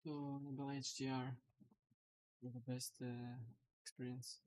So enable HDR for the best experience.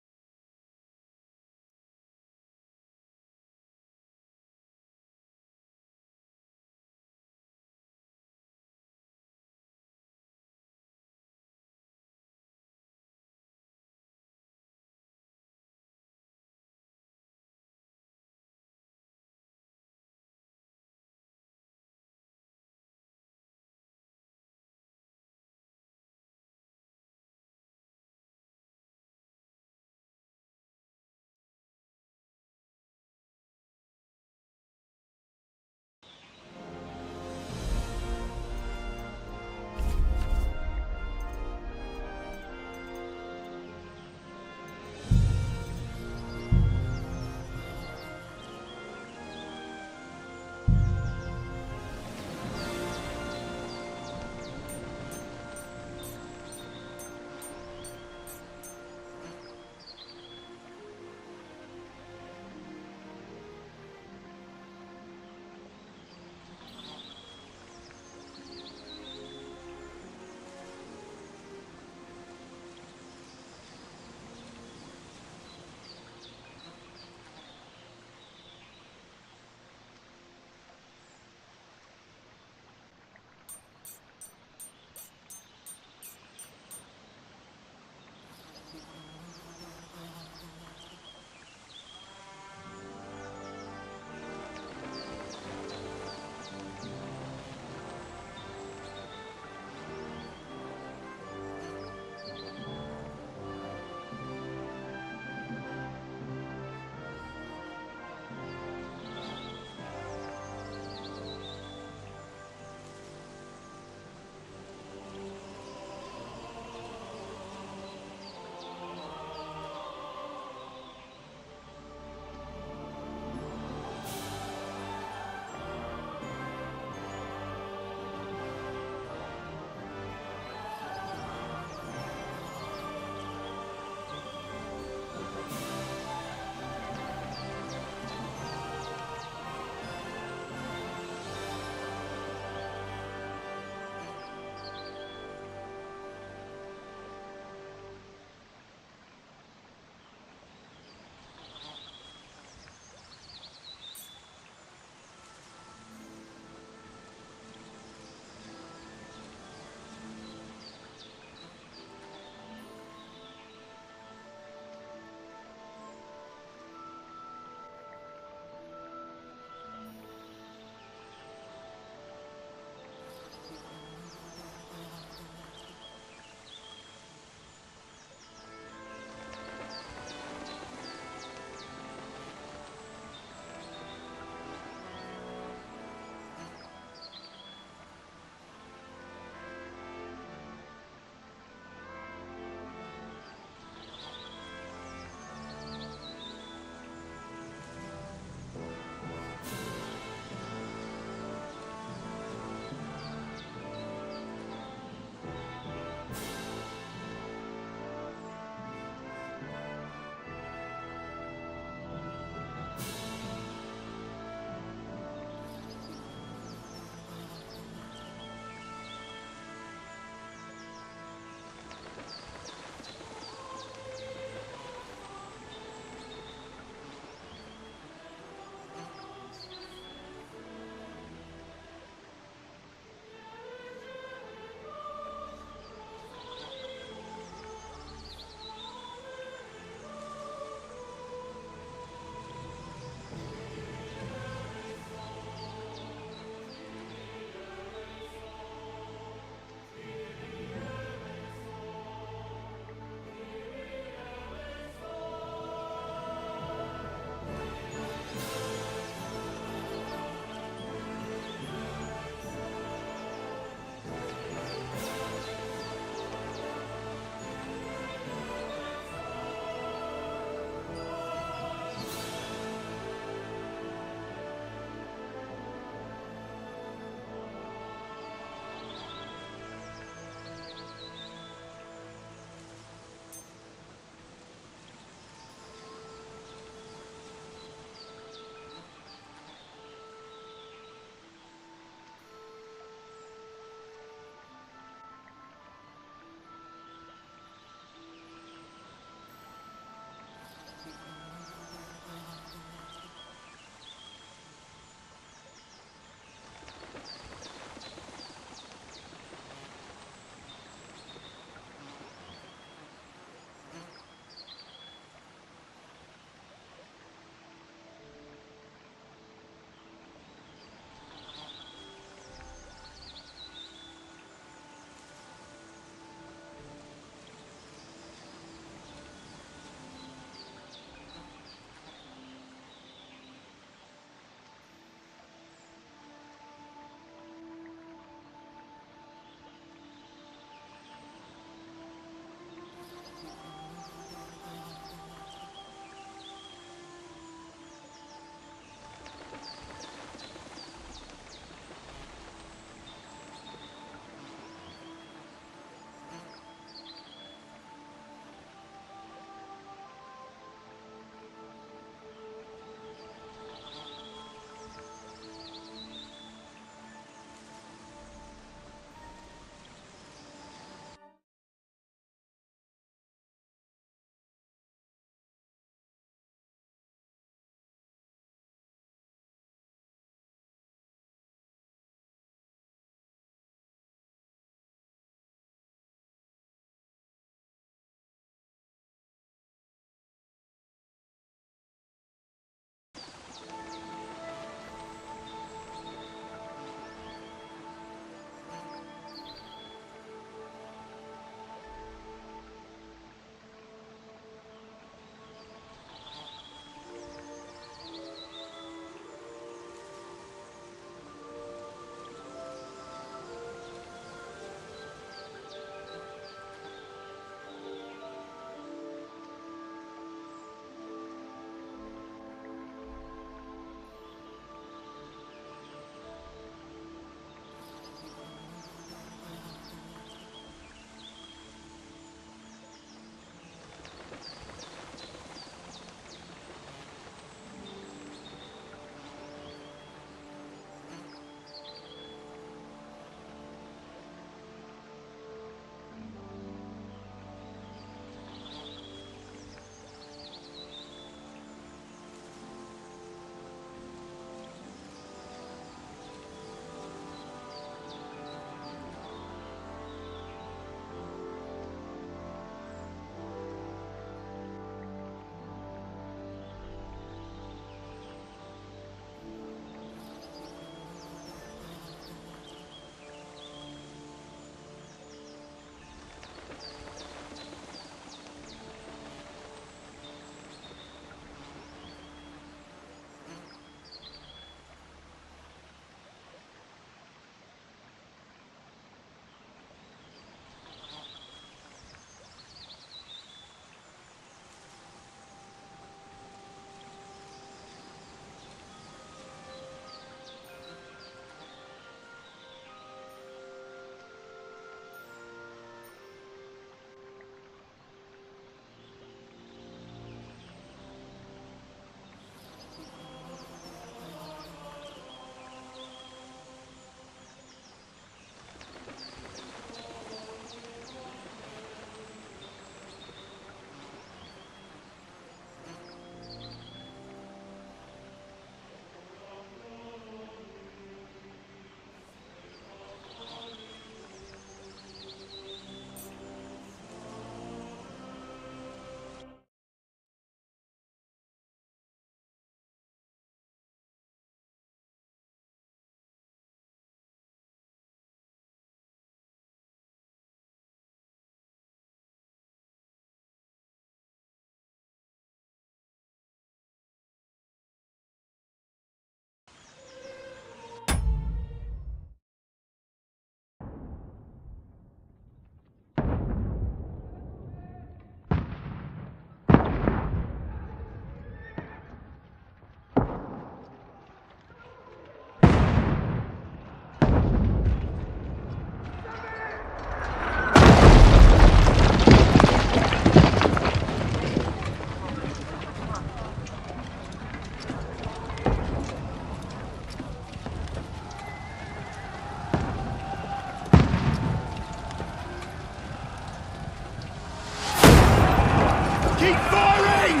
Keep firing!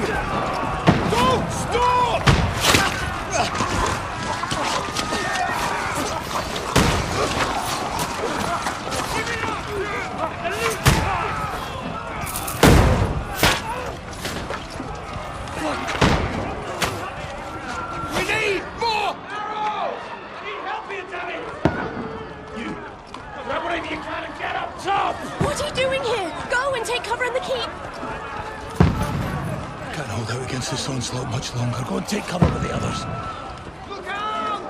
Don't stop! We need more arrows! I need help here, damn it! You grab whatever you can and get up top! What are you doing here? Go and take cover in the keep! Can't hold out against this onslaught much longer. Go and take cover with the others. Look out!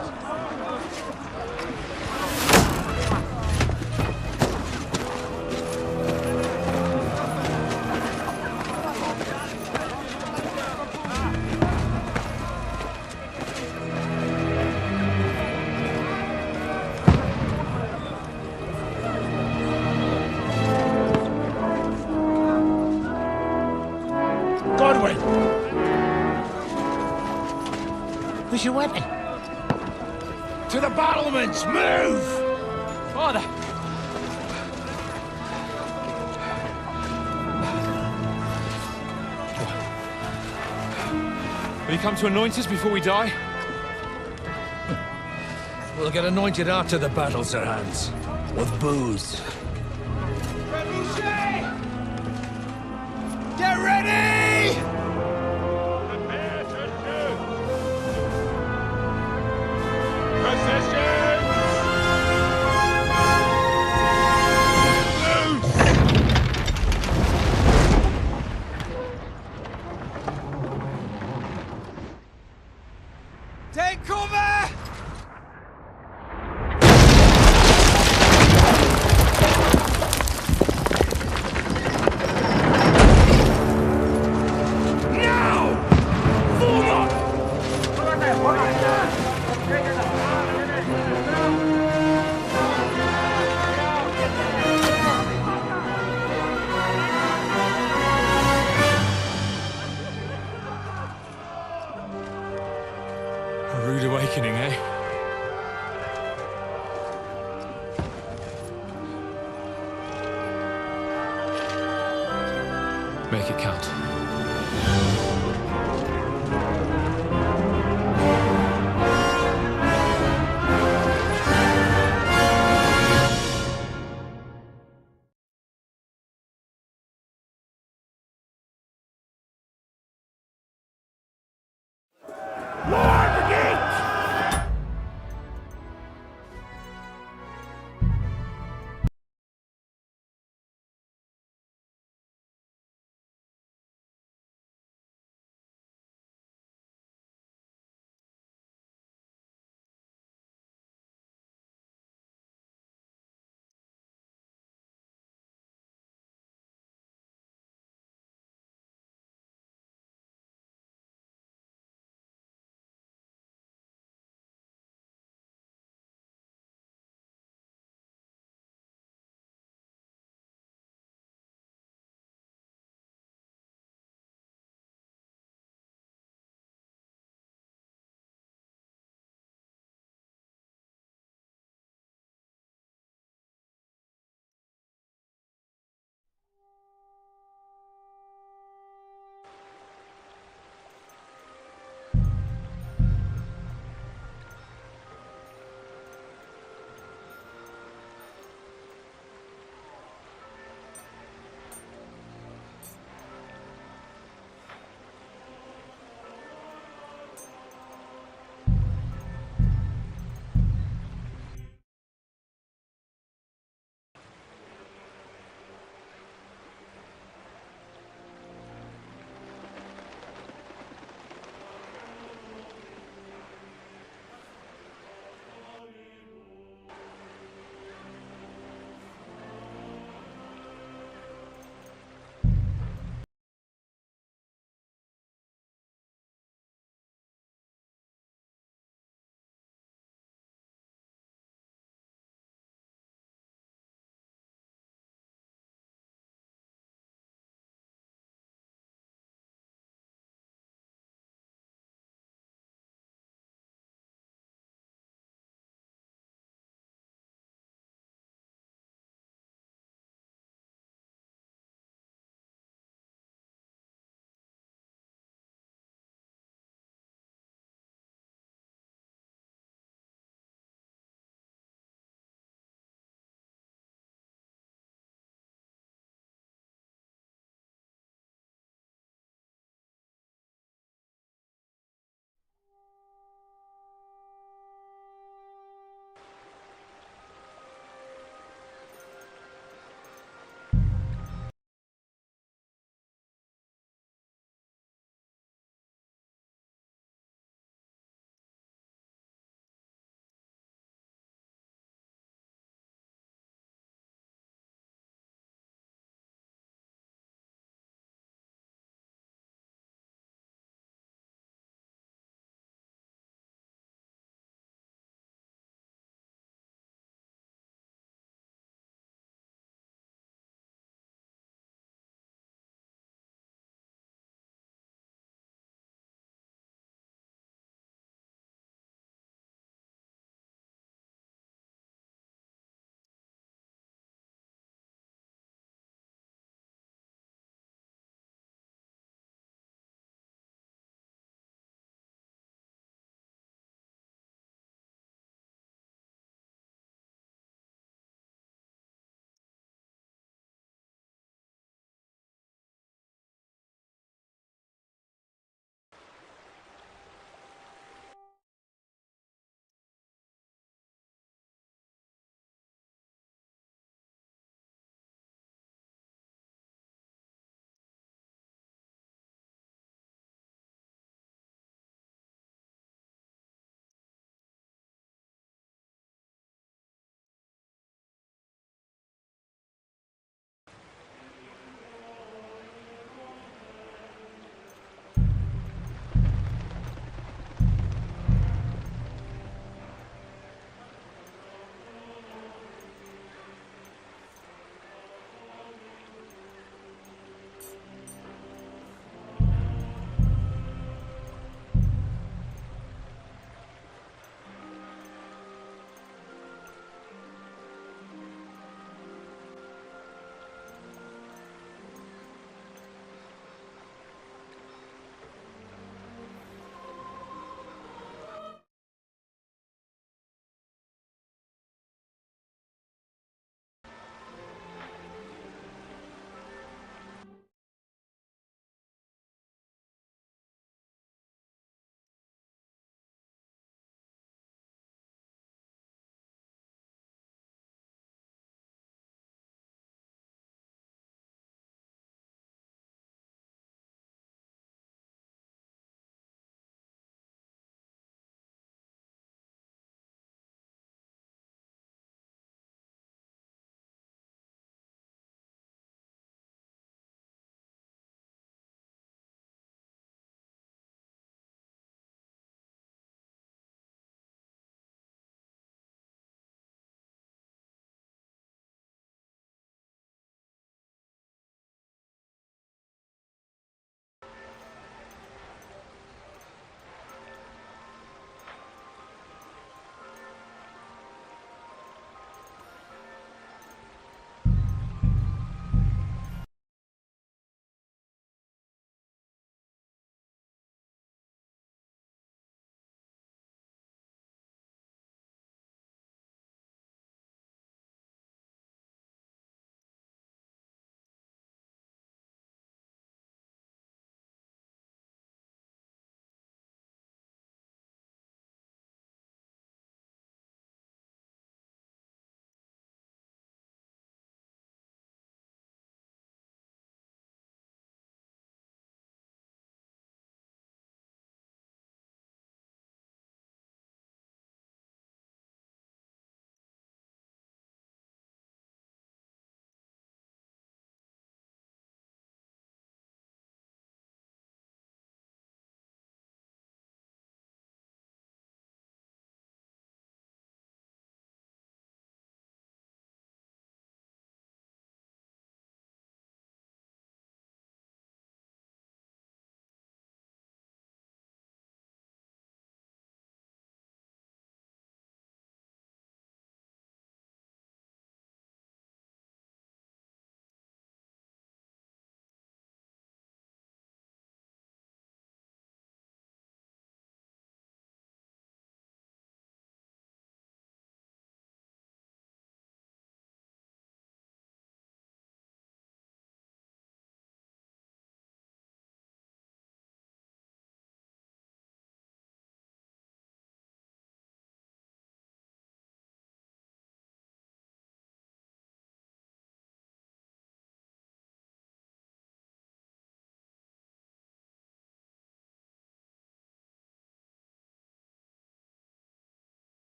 Godwin! Where's your weapon? To the battlements! Move! Father! Will you come to anoint us before we die? We'll get anointed after the battles are hands. With booze. Get ready! Prepare to shoot! Positions! Loose! Take cover! A rude awakening, eh? Make it count.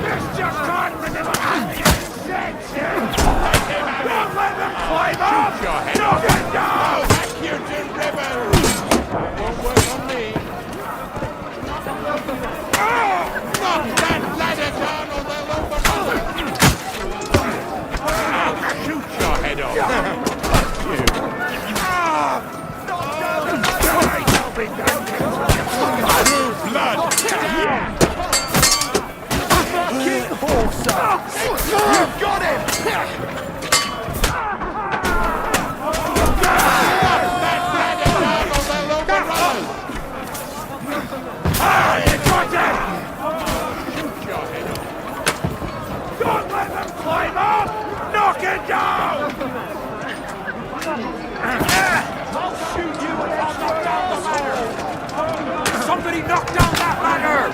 This just can't deliver Don't let them climb up! Shoot your head off! Knock it down! Back you to rebels! Won't work on me. Knock that ladder down or they'll overrun! Shoot your head off! You. True blood! Fucking horse! You've got him! That ladder down or they'll overrun! Ah, you got him! Shoot your head off! Don't let them climb up! Knock it down! I'll shoot you and I'll knock down the ladder! Somebody knock down that ladder!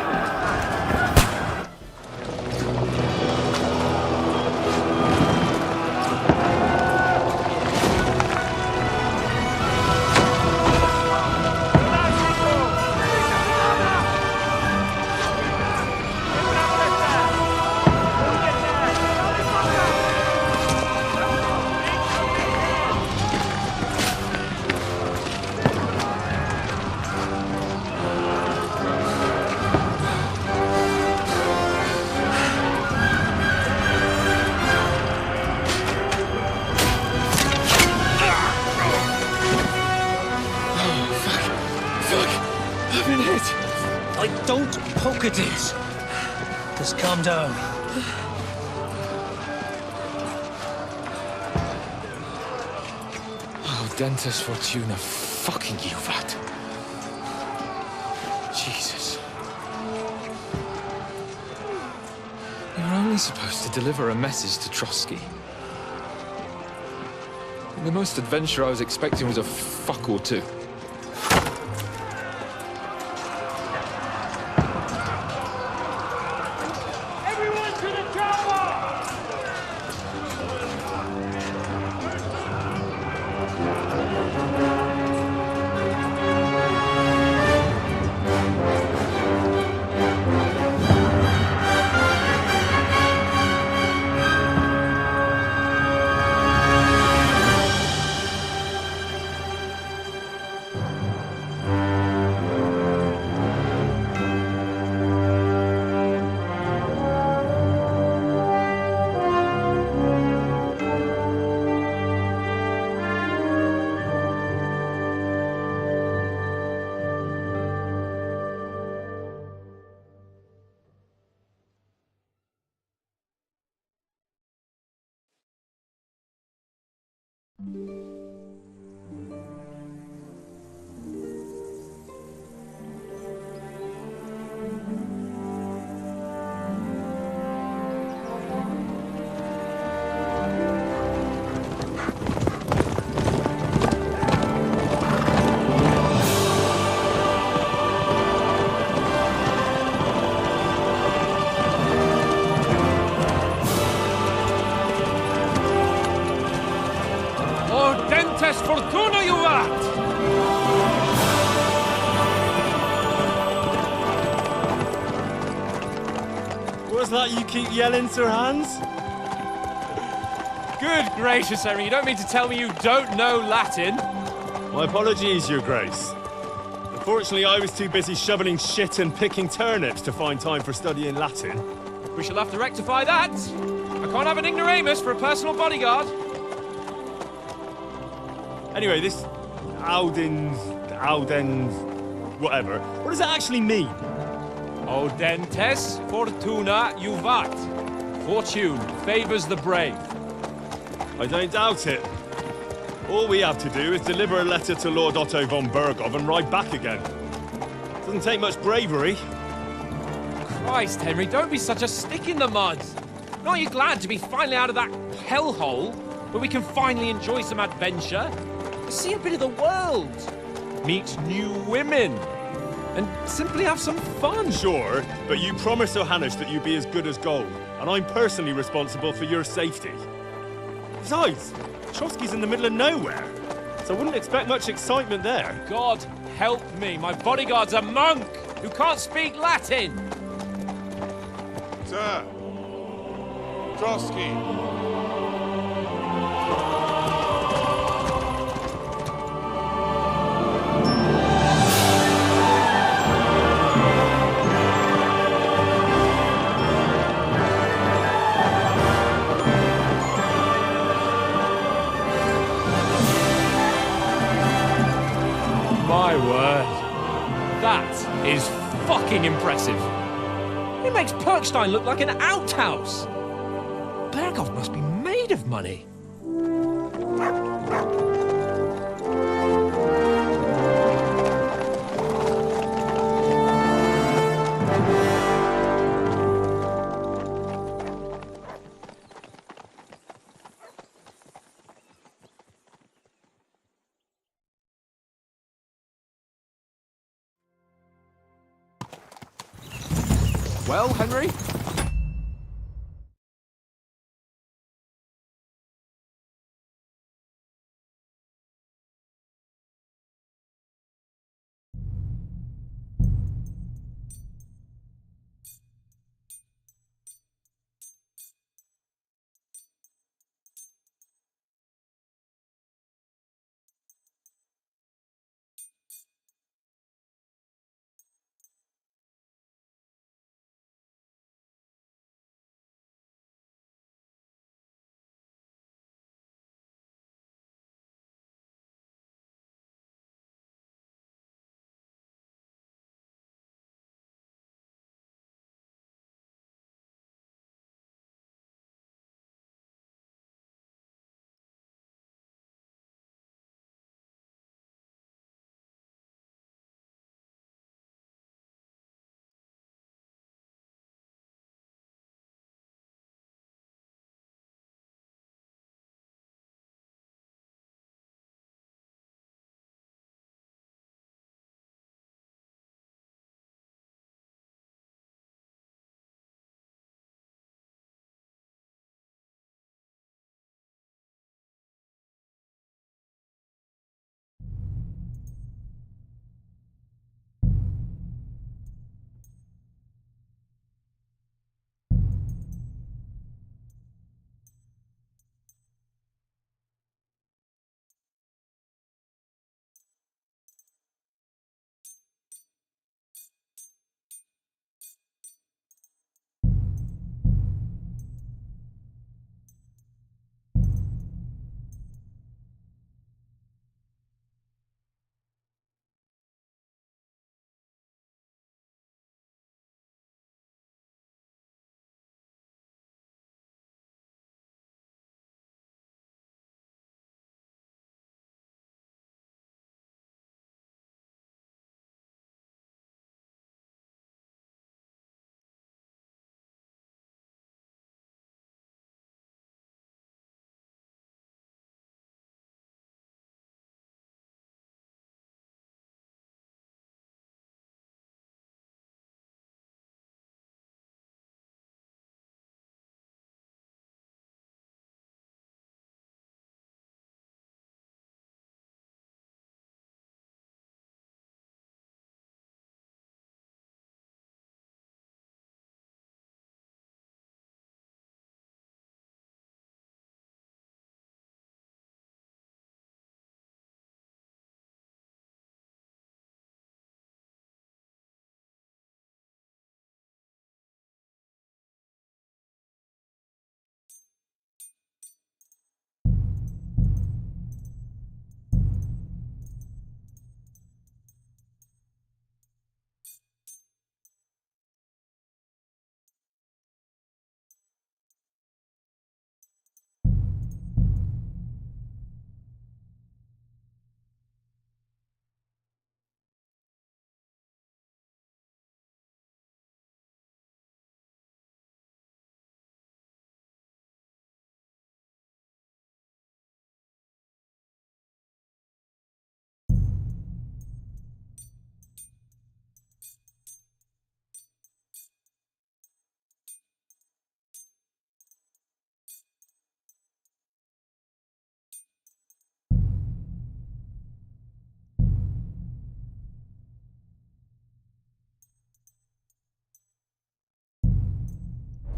Don't poke at it. Just calm down. Oh, Dentes Fortuna, fucking you, Vat. Jesus. You were only supposed to deliver a message to Trotsky. And the most adventure I was expecting was a fuck or two. Fortuna, you vat! What's that you keep yelling, Sir Hans? Good gracious, Henry, you don't mean to tell me you don't know Latin? My apologies, Your Grace. Unfortunately, I was too busy shoveling shit and picking turnips to find time for studying Latin. We shall have to rectify that. I can't have an ignoramus for a personal bodyguard. Anyway, this Audens, whatever. What does that actually mean? Audentes Fortuna Juvat. Fortune favors the brave. I don't doubt it. All we have to do is deliver a letter to Lord Otto von Bergov and ride back again. Doesn't take much bravery. Christ, Henry, don't be such a stick in the mud. Aren't you glad to be finally out of that hellhole where we can finally enjoy some adventure? See a bit of the world, meet new women, and simply have some fun. Sure, but you promised Johannes that you'd be as good as gold, and I'm personally responsible for your safety. Besides, Trotsky's in the middle of nowhere, so I wouldn't expect much excitement there. God help me, my bodyguard's a monk! who can't speak Latin. Sir. Trotsky. My word. That is fucking impressive. It makes Perkstein look like an outhouse. Berghoff must be made of money. Well, Henry?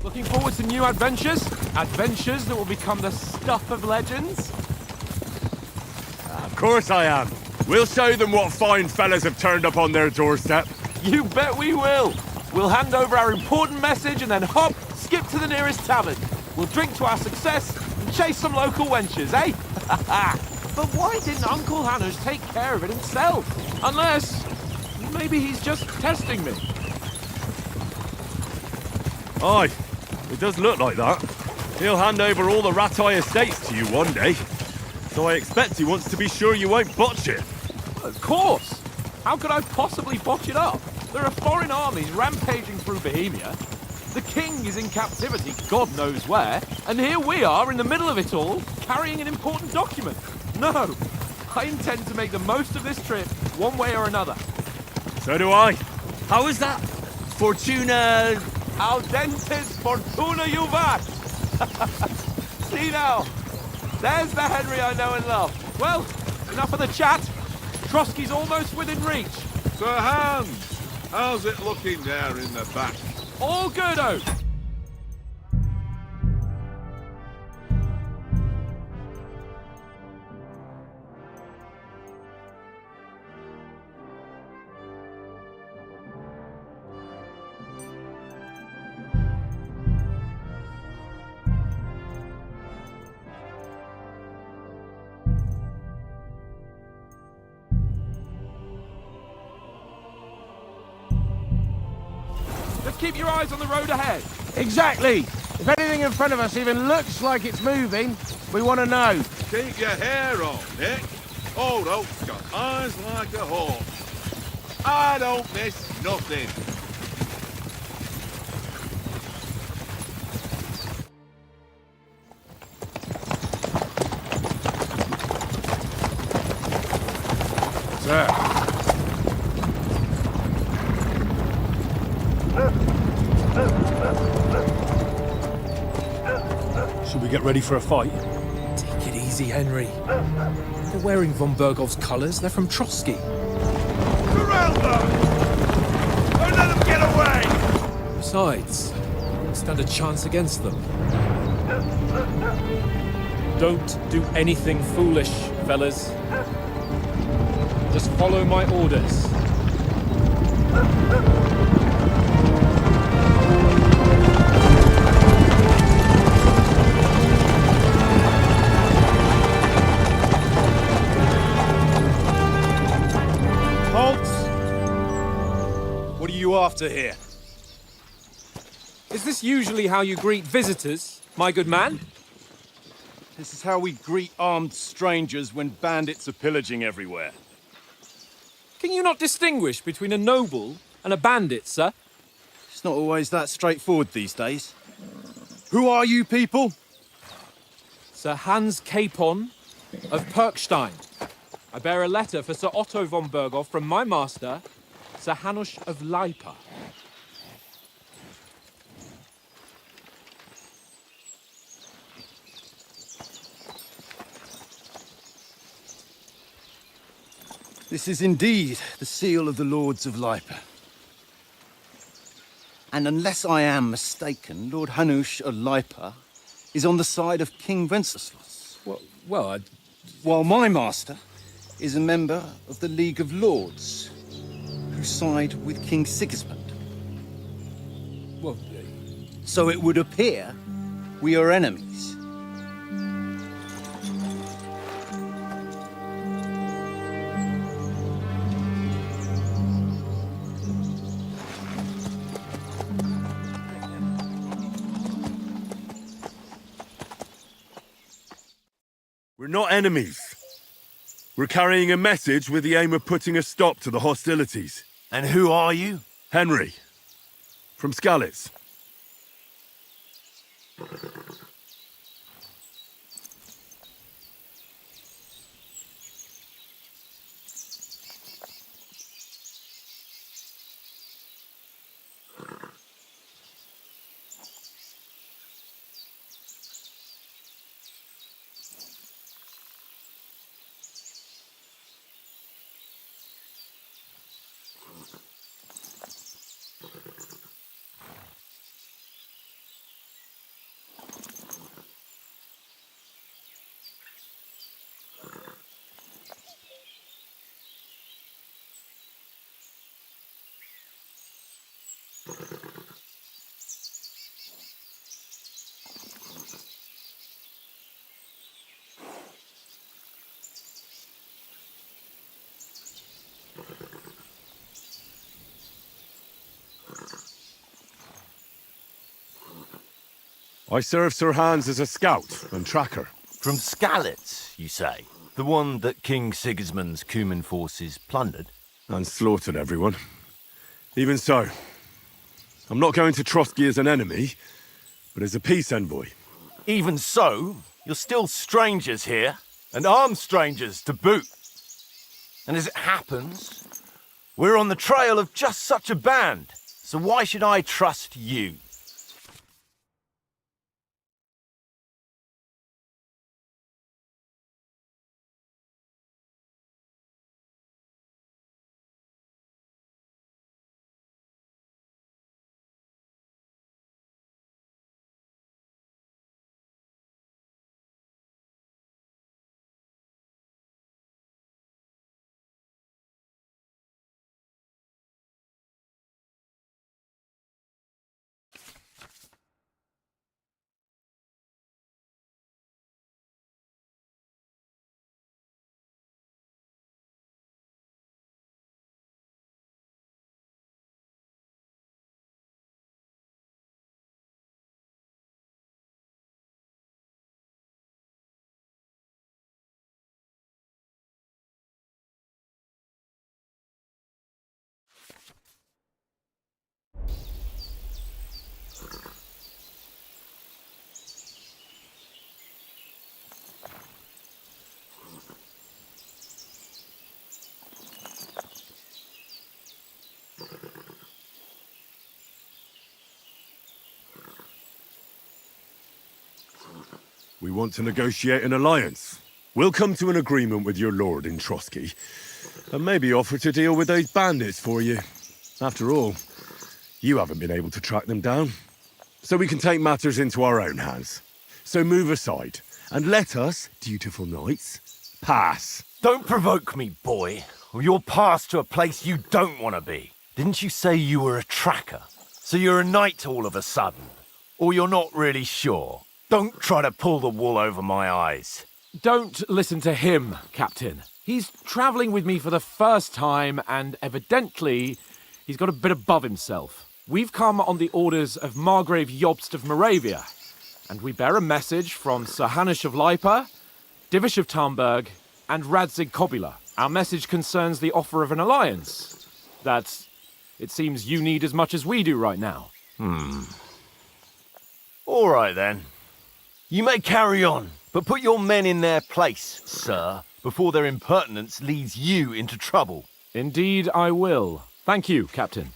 Looking forward to new adventures? Adventures that will become the stuff of legends? Of course I am. We'll show them what fine fellas have turned up on their doorstep. You bet we will! We'll hand over our important message and then hop, skip to the nearest tavern. We'll drink to our success and chase some local wenches, eh? But why didn't Uncle Hanush take care of it himself? Unless, maybe he's just testing me. Aye, it does look like that. He'll hand over all the Ratai estates to you one day. So I expect he wants to be sure you won't botch it. Of course! How could I possibly botch it up? There are foreign armies rampaging through Bohemia. The king is in captivity, God knows where, and here we are in the middle of it all, carrying an important document. No, I intend to make the most of this trip, one way or another. So do I. How is that? Fortuna... Audentes fortuna juvat! See now, there's the Henry I know and love. Well, enough of the chat. Trotsky's almost within reach. Sir Hans, how's it looking there in the back? All good, Oak. Just keep your eyes on the road ahead. Exactly! If anything in front of us even looks like it's moving, we want to know. Keep your hair on, Nick. Old Oak's got eyes like a hawk. I don't miss nothing. Sir. Should we get ready for a fight? Take it easy, Henry. They're wearing von Bergov's colours. They're from Trotsky. Surround them! Don't let them get away! Besides, stand a chance against them. Don't do anything foolish, fellas. Just follow my orders. What are you after here? Is this usually how you greet visitors, my good man? This is how we greet armed strangers when bandits are pillaging everywhere. Can you not distinguish between a noble and a bandit, sir? It's not always that straightforward these days. Who are you people? Sir Hans Capon of Perkstein. I bear a letter for Sir Otto von Berghoff from my master, Sir Hanush of Lipa. This is indeed the seal of the Lords of Lipa. And unless I am mistaken, Lord Hanush of Lipa is on the side of King Wenceslas. While my master is a member of the League of Lords, who side with King Sigismund. So it would appear we are enemies. We're not enemies. We're carrying a message with the aim of putting a stop to the hostilities. And who are you? Henry, from Skalitz. I served Sir Hans as a scout and tracker. From Skalitz, you say? The one that King Sigismund's Cuman forces plundered? And slaughtered everyone. Even so, I'm not going to Trotsky as an enemy, but as a peace envoy. Even so, you're still strangers here, and armed strangers to boot. And as it happens, we're on the trail of just such a band, so why should I trust you? We want to negotiate an alliance. We'll come to an agreement with your lord in Trotsky, and maybe offer to deal with those bandits for you. After all, you haven't been able to track them down. So we can take matters into our own hands. So move aside, and let us, dutiful knights, pass. Don't provoke me, boy, or you'll pass to a place you don't want to be. Didn't you say you were a tracker? So you're a knight all of a sudden? Or you're not really sure? Don't try to pull the wool over my eyes. Don't listen to him, Captain. He's travelling with me for the first time, and evidently, he's got a bit above himself. We've come on the orders of Margrave Jobst of Moravia, and we bear a message from Sir Hanush of Lipa, Divish of Tarnberg, and Radzig Kobula. Our message concerns the offer of an alliance that it seems you need as much as we do right now. All right, then. You may carry on, but put your men in their place, sir, before their impertinence leads you into trouble. Indeed, I will. Thank you, Captain.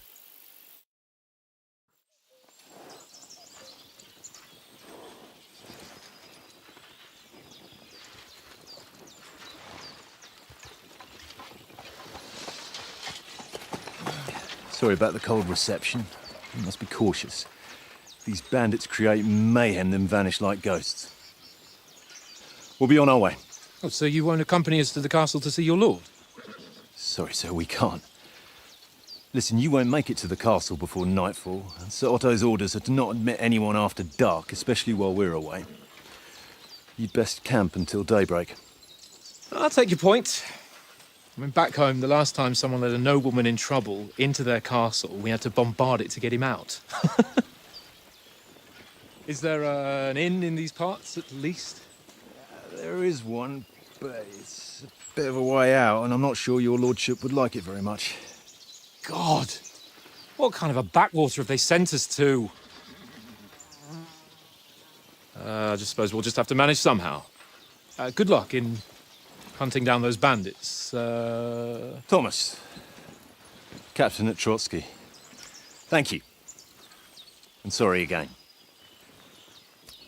Sorry about the cold reception. You must be cautious. These bandits create mayhem, then vanish like ghosts. We'll be on our way. Oh, so you won't accompany us to the castle to see your lord? Sorry, sir, we can't. Listen, you won't make it to the castle before nightfall, and Sir Otto's orders are to not admit anyone after dark, especially while we're away. You'd best camp until daybreak. I'll take your point. I mean, back home, the last time someone let a nobleman in trouble into their castle, we had to bombard it to get him out. Is there an inn in these parts, at least? There is one, but it's a bit of a way out, and I'm not sure your lordship would like it very much. God! What kind of a backwater have they sent us to? I just suppose we'll just have to manage somehow. Good luck in hunting down those bandits. Thomas, Captain at Trotsky. Thank you. And sorry again.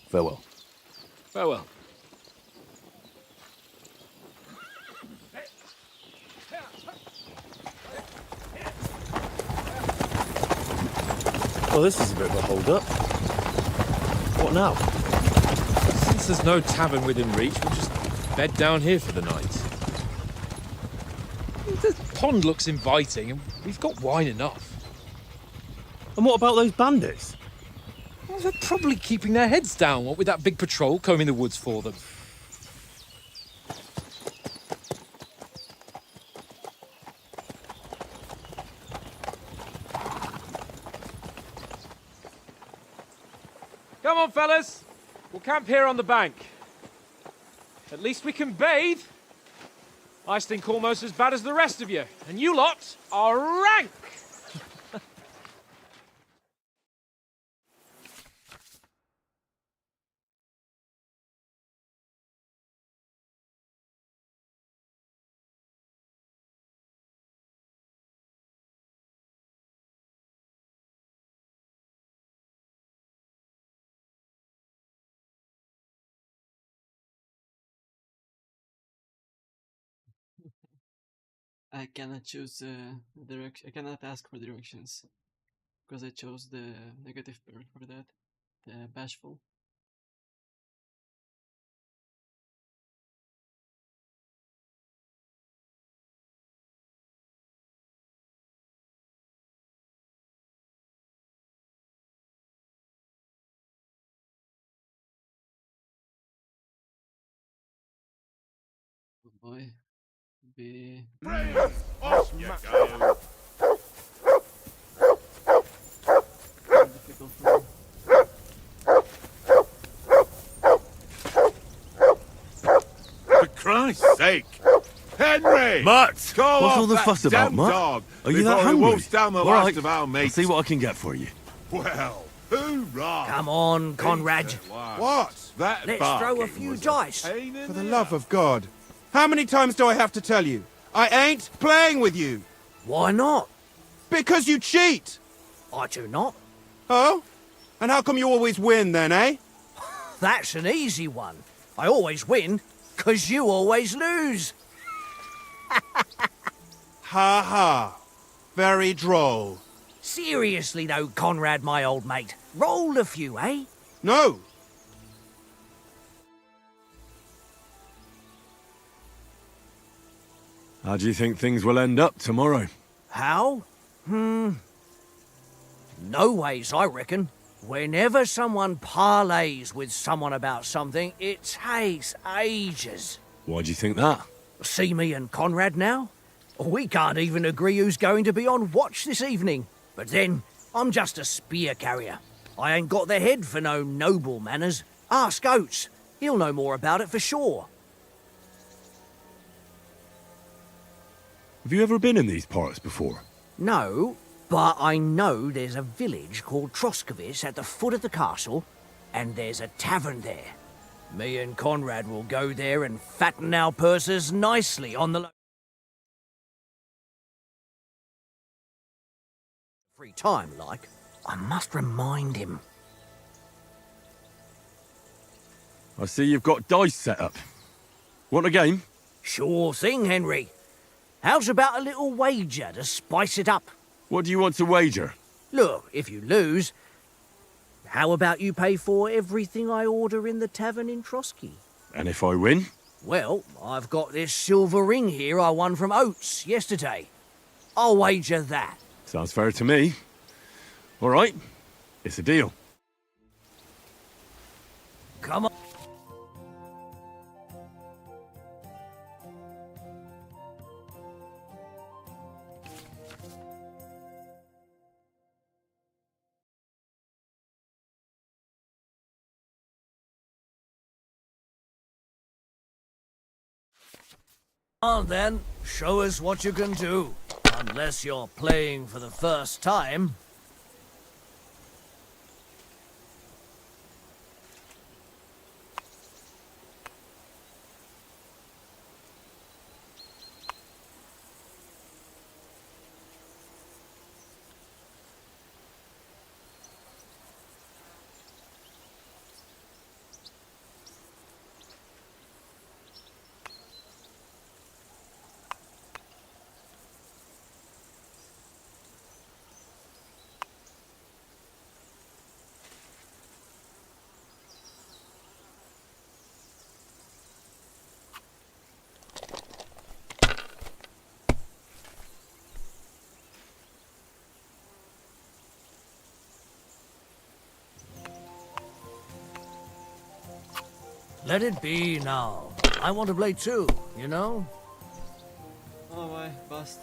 Farewell. Farewell. Well, this is a bit of a hold-up. What now? Since there's no tavern within reach, we'll just bed down here for the night. The pond looks inviting, and we've got wine enough. And what about those bandits? Well, they're probably keeping their heads down, what with that big patrol combing the woods for them. Come on, fellas. We'll camp here on the bank. At least we can bathe. I stink almost as bad as the rest of you, and you lot are rank! I cannot choose direction. I cannot ask for directions because I chose the negative perk for that, the bashful. Oh boy, be Off you go. difficult for me. For Christ's sake! Henry! Mutt! Call What's off all the that fuss about, damn Mutt? dog Are you that before he hungry? wolfs down the All last right, of our I'll mates. see what I can get for you. Well, hoorah! Come on, Conrad. What? That Let's throw a barking few was dice. pain in For the the love ass. of God. How many times do I have to tell you? I ain't playing with you. Why not? Because you cheat. I do not. Oh? And how come you always win then, eh? That's an easy one. I always win, 'cause you always lose. Ha ha. Very droll. Seriously though, Conrad, my old mate. Roll a few, eh? No. How do you think things will end up tomorrow? How? No ways, I reckon. Whenever someone parleys with someone about something, it takes ages. Why do you think that? See me and Conrad now? We can't even agree who's going to be on watch this evening. But then, I'm just a spear carrier. I ain't got the head for no noble manners. Ask Oates. He'll know more about it for sure. Have you ever been in these parts before? No, but I know there's a village called Troskovitz at the foot of the castle, and there's a tavern there. Me and Conrad will go there and fatten our purses nicely on the free time, like. I must remind him. I see you've got dice set up. Want a game? Sure thing, Henry. How's about a little wager to spice it up? What do you want to wager? Look, if you lose, how about you pay for everything I order in the tavern in Trotsky? And if I win? Well, I've got this silver ring here I won from Oates yesterday. I'll wager that. Sounds fair to me. All right, it's a deal. Come on. On then, show us what you can do. Unless you're playing for the first time. Let it be now. I want to play too, you know? Oh my, bust.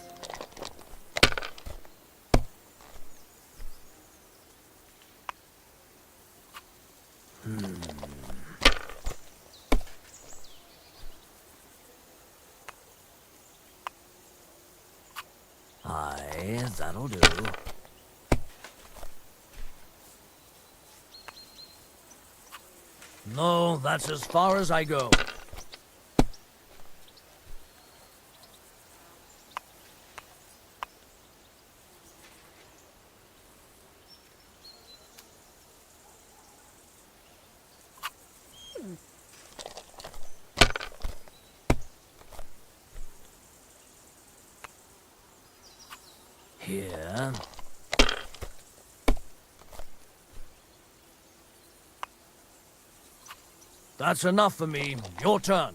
Aye, that'll do. No, that's as far as I go. Here. That's enough for me. Your turn.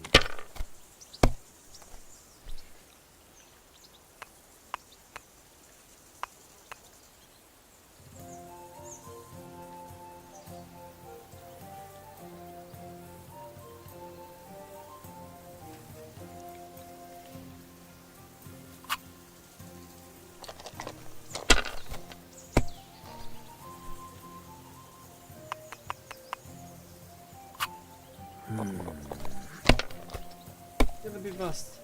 Gonna be bust.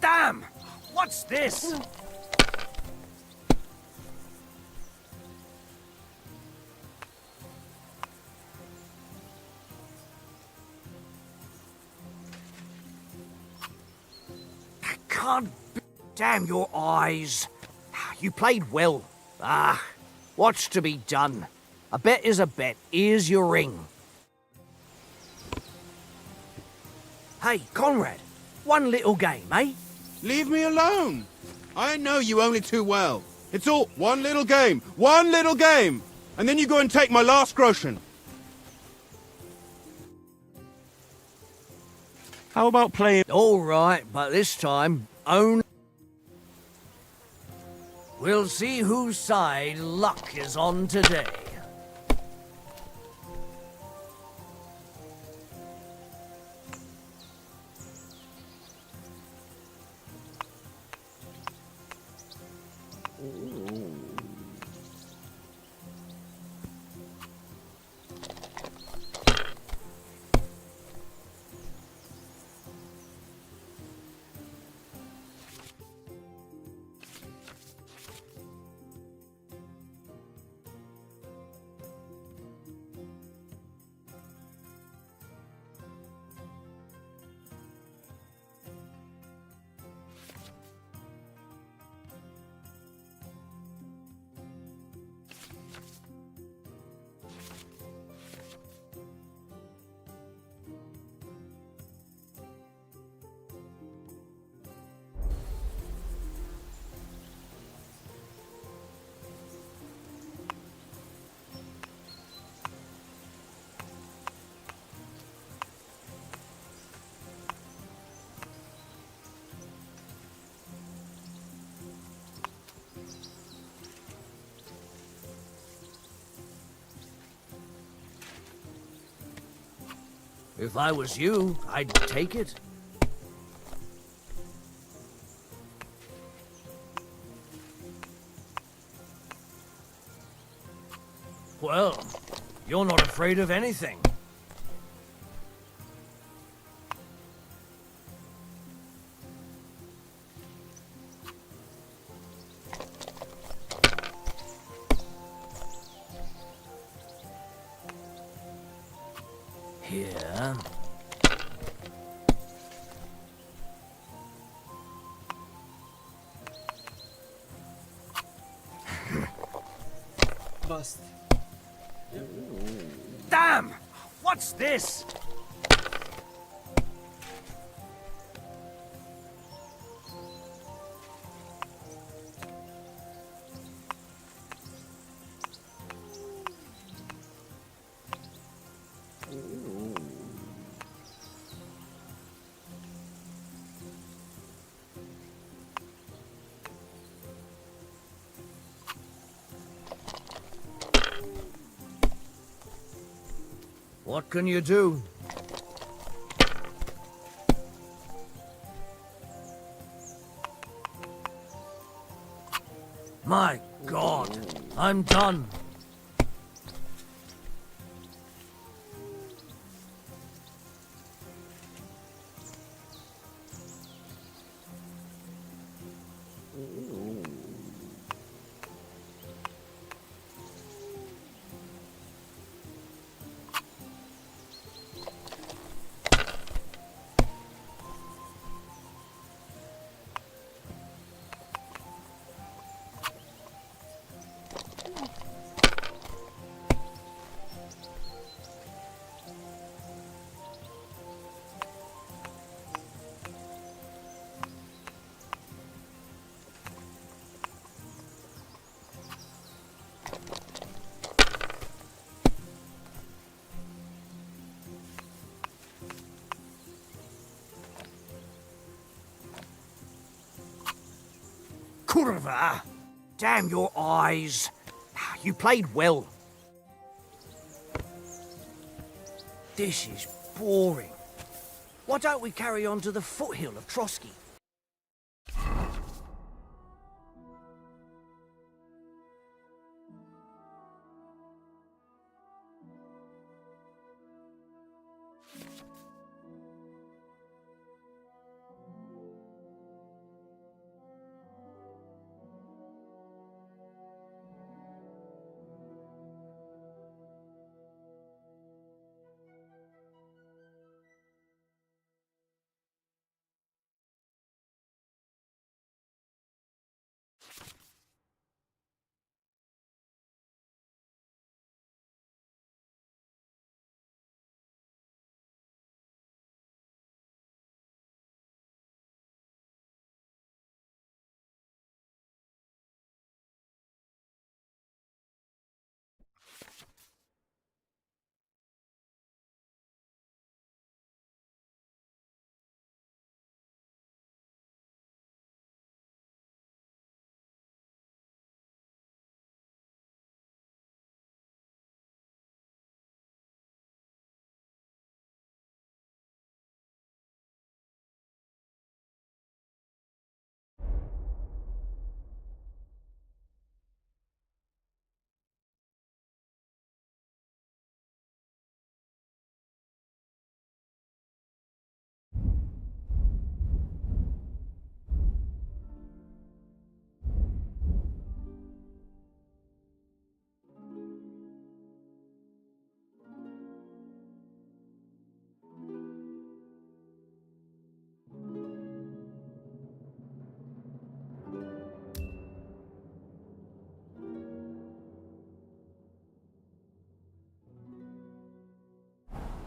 Damn! What's this? Can't be. Damn your eyes. You played well. Ah, what's to be done? A bet is a bet. Here's your ring. Hey, Conrad, one little game, eh? Leave me alone. I know you only too well. It's all one little game, and then you go and take my last groschen. How about playing? All right, but this time, own. We'll see whose side luck is on today. If I was you, I'd take it. Well, you're not afraid of anything. Here. Bust. Damn! What's this? What can you do? My God, I'm done. Kurva! Damn your eyes. You played well. This is boring. Why don't we carry on to the foothill of Trotsky?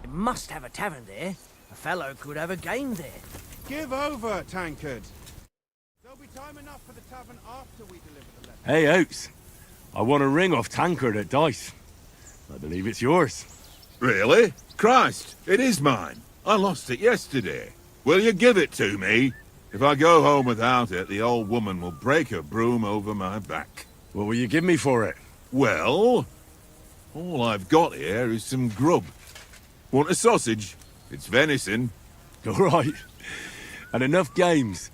It must have a tavern there. A fellow could have a game there. Give over, Tankard. There'll be time enough for the tavern after we deliver the letter. Hey, Oates. I want a ring off Tankard at Dice. I believe it's yours. Really? Christ, it is mine. I lost it yesterday. Will you give it to me? If I go home without it, the old woman will break her broom over my back. What will you give me for it? Well, all I've got here is some grub. Want a sausage? It's venison. All right. And enough games.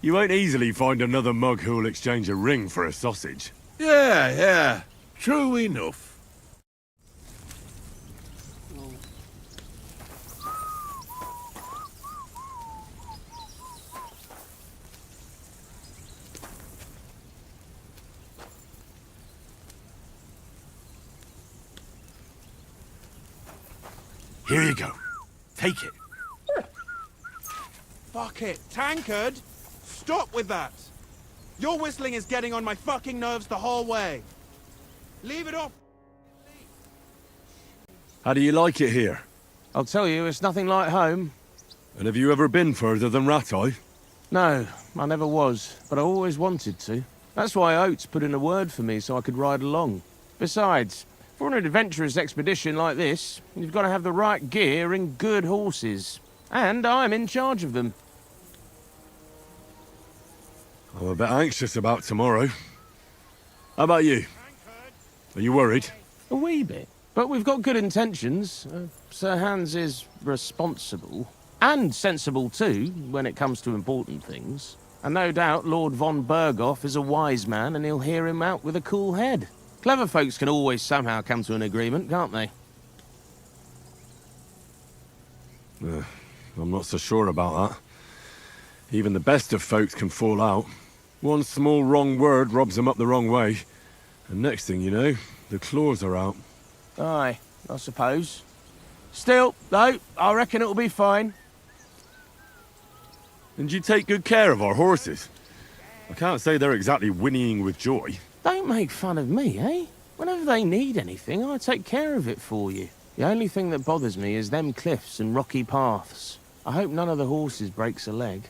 You won't easily find another mug who'll exchange a ring for a sausage. Yeah. True enough. Here you go. Take it. Fuck it. Tankard! Stop with that! Your whistling is getting on my fucking nerves the whole way. Leave it off. How do you like it here? I'll tell you, it's nothing like home. And have you ever been further than Rattay? No, I never was, but I always wanted to. That's why Oates put in a word for me so I could ride along. Besides, for an adventurous expedition like this, you've got to have the right gear and good horses. And I'm in charge of them. I'm a bit anxious about tomorrow. How about you? Are you worried? A wee bit. But we've got good intentions. Sir Hans is responsible. And sensible too, when it comes to important things. And no doubt Lord von Berghoff is a wise man and he'll hear him out with a cool head. Clever folks can always somehow come to an agreement, can't they? I'm not so sure about that. Even the best of folks can fall out. One small wrong word robs them up the wrong way. And next thing you know, the claws are out. Aye, I suppose. Still, though, I reckon it'll be fine. And you take good care of our horses. I can't say they're exactly whinnying with joy. Don't make fun of me, eh? Whenever they need anything, I take care of it for you. The only thing that bothers me is them cliffs and rocky paths. I hope none of the horses breaks a leg.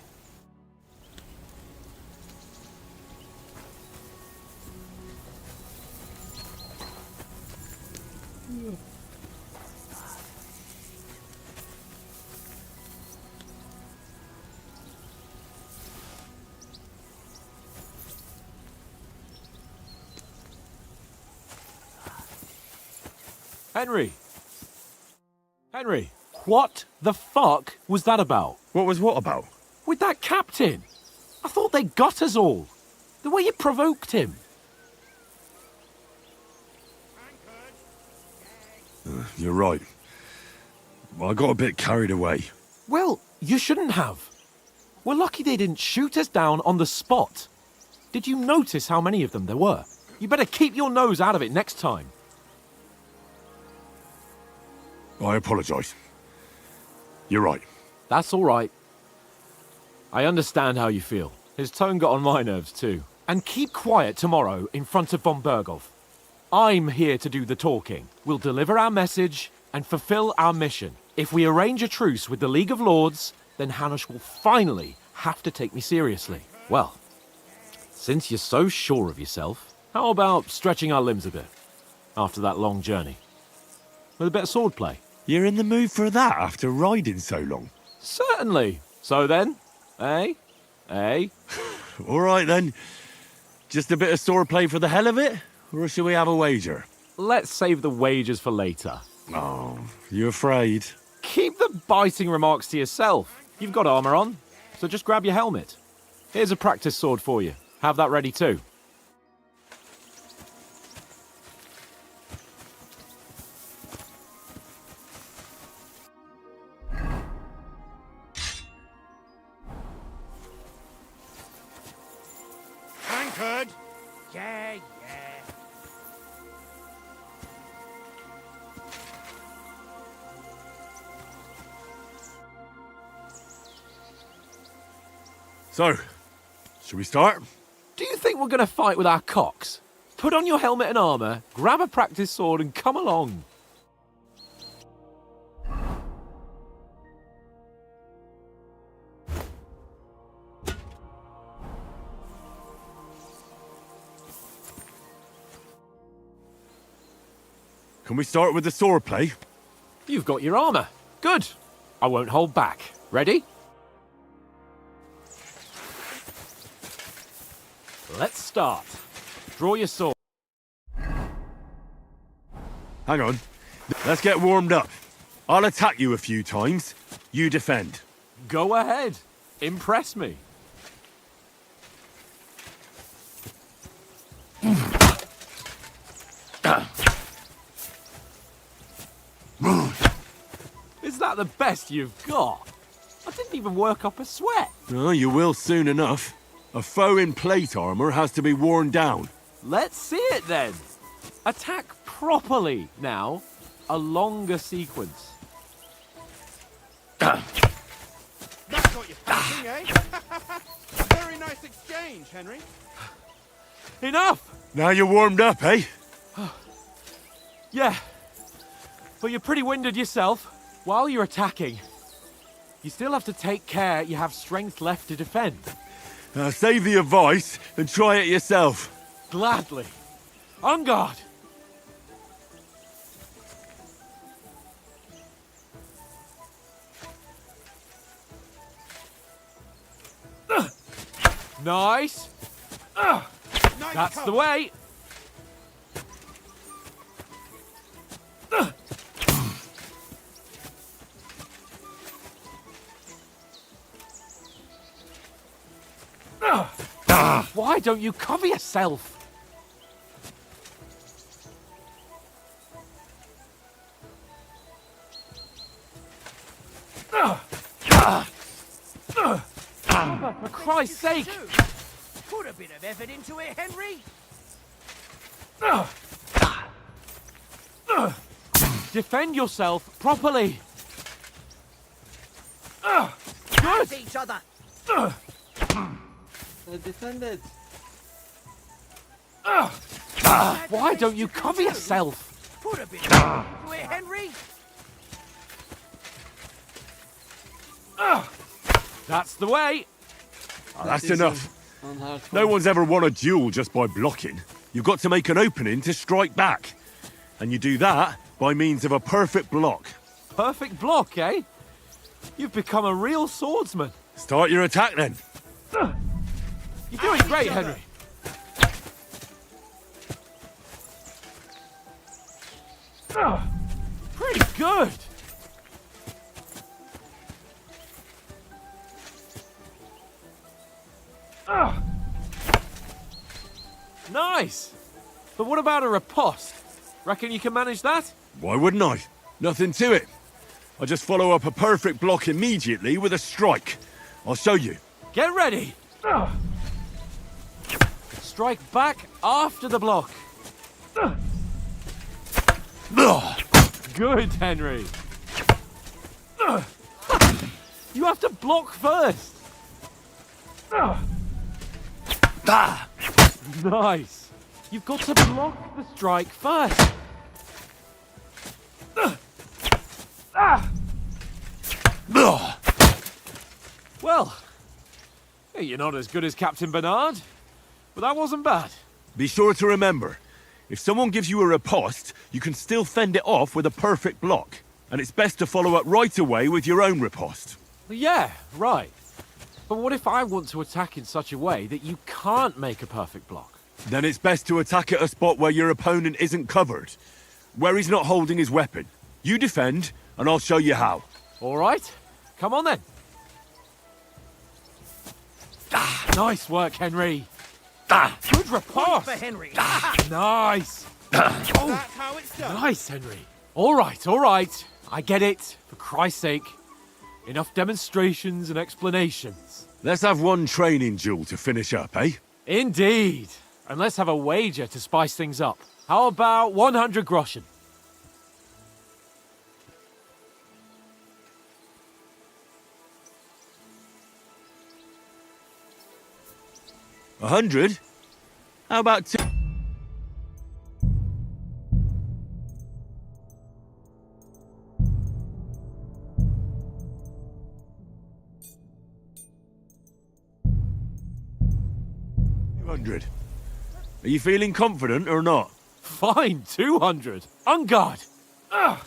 Henry! Henry, what the fuck was that about? What was what about? With that captain! I thought they got us all. The way you provoked him. You're right. I got a bit carried away. Well, you shouldn't have. We're lucky they didn't shoot us down on the spot. Did you notice how many of them there were? You better keep your nose out of it next time. I apologise. You're right. That's all right. I understand how you feel. His tone got on my nerves too. And keep quiet tomorrow in front of von Berghoff. I'm here to do the talking. We'll deliver our message and fulfill our mission. If we arrange a truce with the League of Lords, then Hanush will finally have to take me seriously. Well, since you're so sure of yourself, how about stretching our limbs a bit after that long journey? With a bit of swordplay. You're in the mood for that after riding so long? Certainly. So then, eh? Eh? All right then. Just a bit of swordplay for the hell of it? Or shall we have a wager? Let's save the wagers for later. Oh, you afraid? Keep the biting remarks to yourself. You've got armor on, so just grab your helmet. Here's a practice sword for you. Have that ready too. Anchored! Yeah. So, shall we start? Do you think we're going to fight with our cocks? Put on your helmet and armor, grab a practice sword and come along. Can we start with the swordplay? You've got your armor. Good. I won't hold back. Ready? Let's start. Draw your sword. Hang on. Let's get warmed up. I'll attack you a few times. You defend. Go ahead. Impress me. Is that the best you've got? I didn't even work up a sweat. Oh, you will soon enough. A foe in plate armor has to be worn down. Let's see it then. Attack properly now. A longer sequence. That's what you're thinking, eh? Very nice exchange, Henry. Enough! Now you're warmed up, eh? Yeah. But you're pretty winded yourself. While you're attacking, you still have to take care you have strength left to defend. Save the advice and try it yourself. Gladly. On guard. Nice. That's the way. Why don't you cover yourself? For Christ's sake! Put a bit of effort into it, Henry. Defend yourself properly. Good. Each other. Defended. Why don't you cover yourself? Put a bit of effort into it, Henry. That's the way. That's enough. No one's ever won a duel just by blocking. You've got to make an opening to strike back. And you do that by means of a perfect block. Perfect block, eh? You've become a real swordsman. Start your attack then. You're doing great, Henry. Pretty good. Nice. But what about a riposte? Reckon you can manage that? Why wouldn't I? Nothing to it. I just follow up a perfect block immediately with a strike. I'll show you. Get ready. Strike back after the block. Good, Henry. You have to block first. Nice. You've got to block the strike first. Well, you're not as good as Captain Bernard, but that wasn't bad. Be sure to remember, if someone gives you a riposte, you can still fend it off with a perfect block. And it's best to follow up right away with your own riposte. Yeah, right. But what if I want to attack in such a way that you can't make a perfect block? Then it's best to attack at a spot where your opponent isn't covered, where he's not holding his weapon. You defend, and I'll show you how. All right, come on then. Nice work, Henry. Good riposte. For Henry. Nice. That's how it's done. Nice, Henry. All right. I get it, for Christ's sake. Enough demonstrations and explanations. Let's have one training duel to finish up, eh? Indeed. And let's have a wager to spice things up. How about 100 groschen? $100? How about two? $200. Are you feeling confident or not? Fine, 200. On guard. Now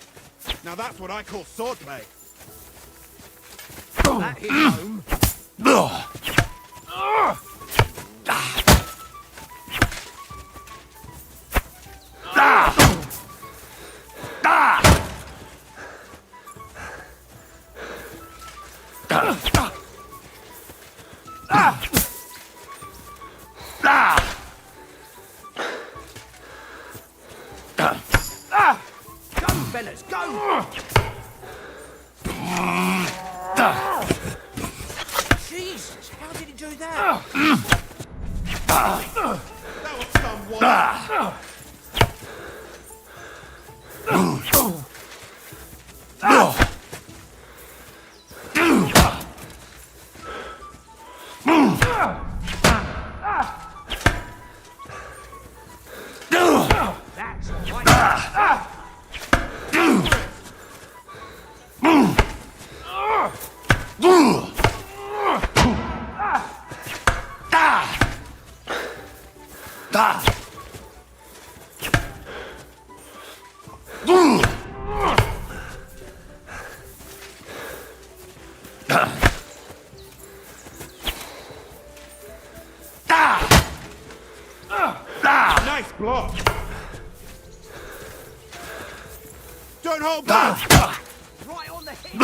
that's what I call swordplay. That hit home. Go, fellas, go! Jesus, how did he do that? That was someone. That's right. Nice block. Don't hold back. Right on the head.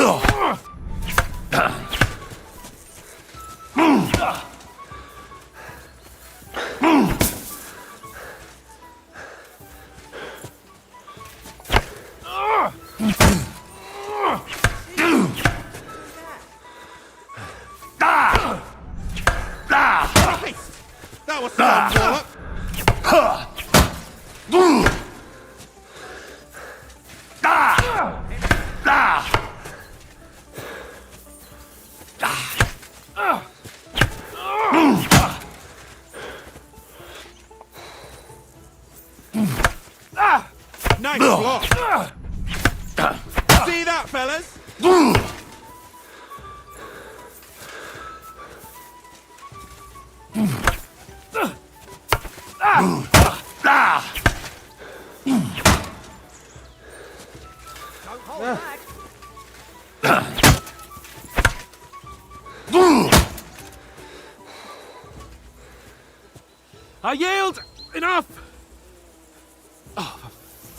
Nice block! See that, fellas? I yield! Enough! Oh, for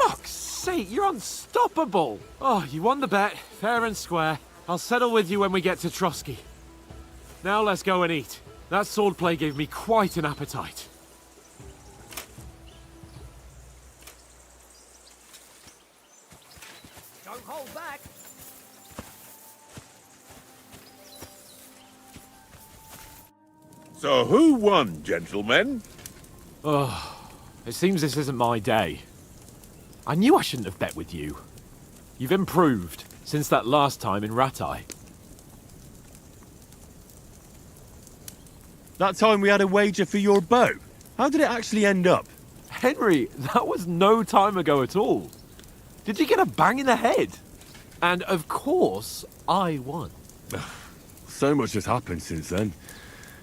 fuck's sake, you're unstoppable! Oh, you won the bet, fair and square. I'll settle with you when we get to Trotsky. Now let's go and eat. That swordplay gave me quite an appetite. Don't hold back. So who won, gentlemen? Oh, it seems this isn't my day. I knew I shouldn't have bet with you. You've improved since that last time in Ratai. That time we had a wager for your bow. How did it actually end up? Henry, that was no time ago at all. Did you get a bang in the head? And of course, I won. So much has happened since then.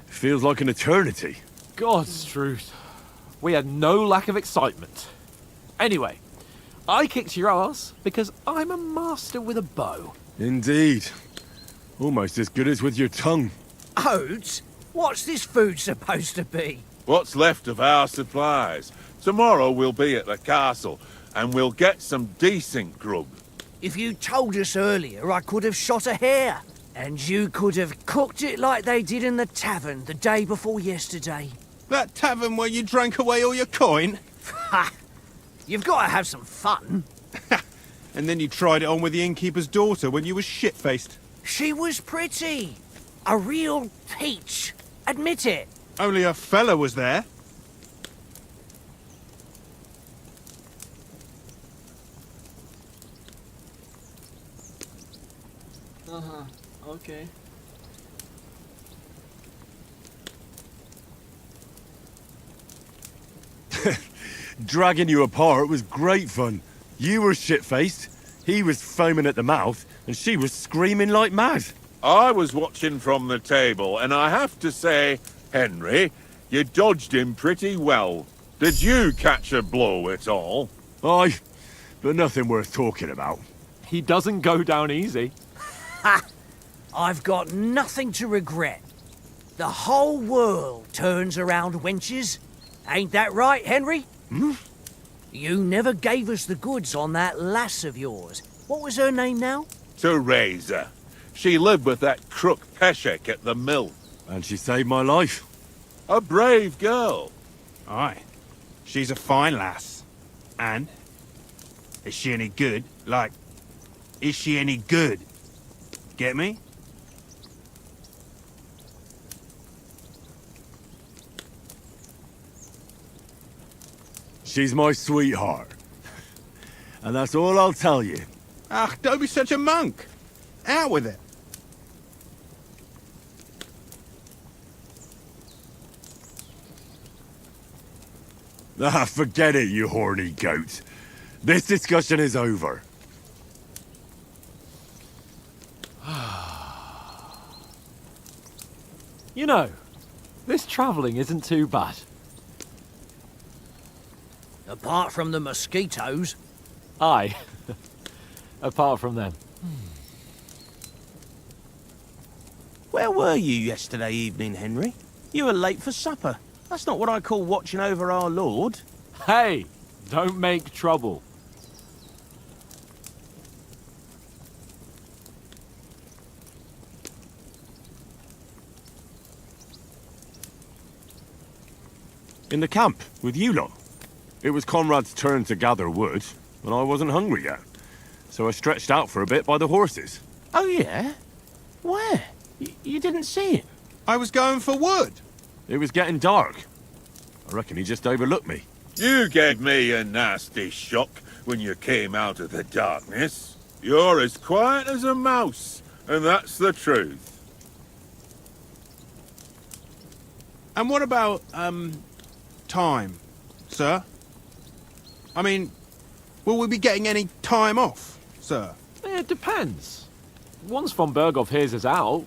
Feels like an eternity. God's truth. We had no lack of excitement. Anyway, I kicked your ass because I'm a master with a bow. Indeed. Almost as good as with your tongue. Oates? What's this food supposed to be? What's left of our supplies. Tomorrow we'll be at the castle, and we'll get some decent grub. If you told us earlier, I could have shot a hare. And you could have cooked it like they did in the tavern the day before yesterday. That tavern where you drank away all your coin? Ha! You've got to have some fun. And then you tried it on with the innkeeper's daughter when you were shit-faced. She was pretty. A real peach. Admit it. Only a fella was there. Uh-huh. Okay. Dragging you apart was great fun. You were shit-faced, he was foaming at the mouth, and she was screaming like mad. I was watching from the table, and I have to say, Henry, you dodged him pretty well. Did you catch a blow at all? Aye, but nothing worth talking about. He doesn't go down easy. Ha! I've got nothing to regret. The whole world turns around wenches. Ain't that right, Henry? Hmm? You never gave us the goods on that lass of yours. What was her name now? Teresa. She lived with that crook Peshek at the mill. And she saved my life. A brave girl. Aye. She's a fine lass. And? Is she any good? Like, is she any good? Get me? She's my sweetheart. And that's all I'll tell you. Ah, don't be such a monk. Out with it. Ah, forget it, you horny goat. This discussion is over. You know, this travelling isn't too bad. Apart from the mosquitoes. Aye. Apart from them. Where were you yesterday evening, Henry? You were late for supper. That's not what I call watching over our lord. Hey, don't make trouble. In the camp, with you lot. It was Conrad's turn to gather wood, and I wasn't hungry yet. So I stretched out for a bit by the horses. Oh, yeah? Where? You didn't see him? I was going for wood. It was getting dark. I reckon he just overlooked me. You gave me a nasty shock when you came out of the darkness. You're as quiet as a mouse, and that's the truth. And what about, time, sir? I mean, Will we be getting any time off, sir? It depends. Once von Berghoff hears us out,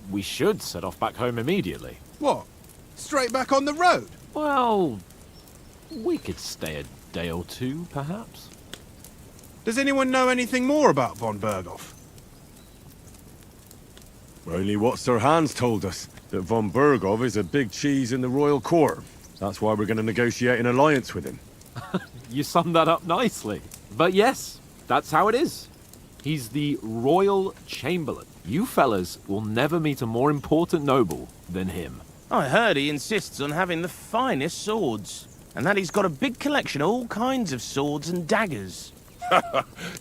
we should set off back home immediately. What? Straight back on the road? Well, we could stay a day or two, perhaps. Does anyone know anything more about von Berghoff? Only what Sir Hans told us, that von Berghoff is a big cheese in the royal court. That's why we're going to negotiate an alliance with him. You summed that up nicely. But yes, that's how it is. He's the Royal Chamberlain. You fellas will never meet a more important noble than him. I heard he insists on having the finest swords, and that he's got a big collection of all kinds of swords and daggers.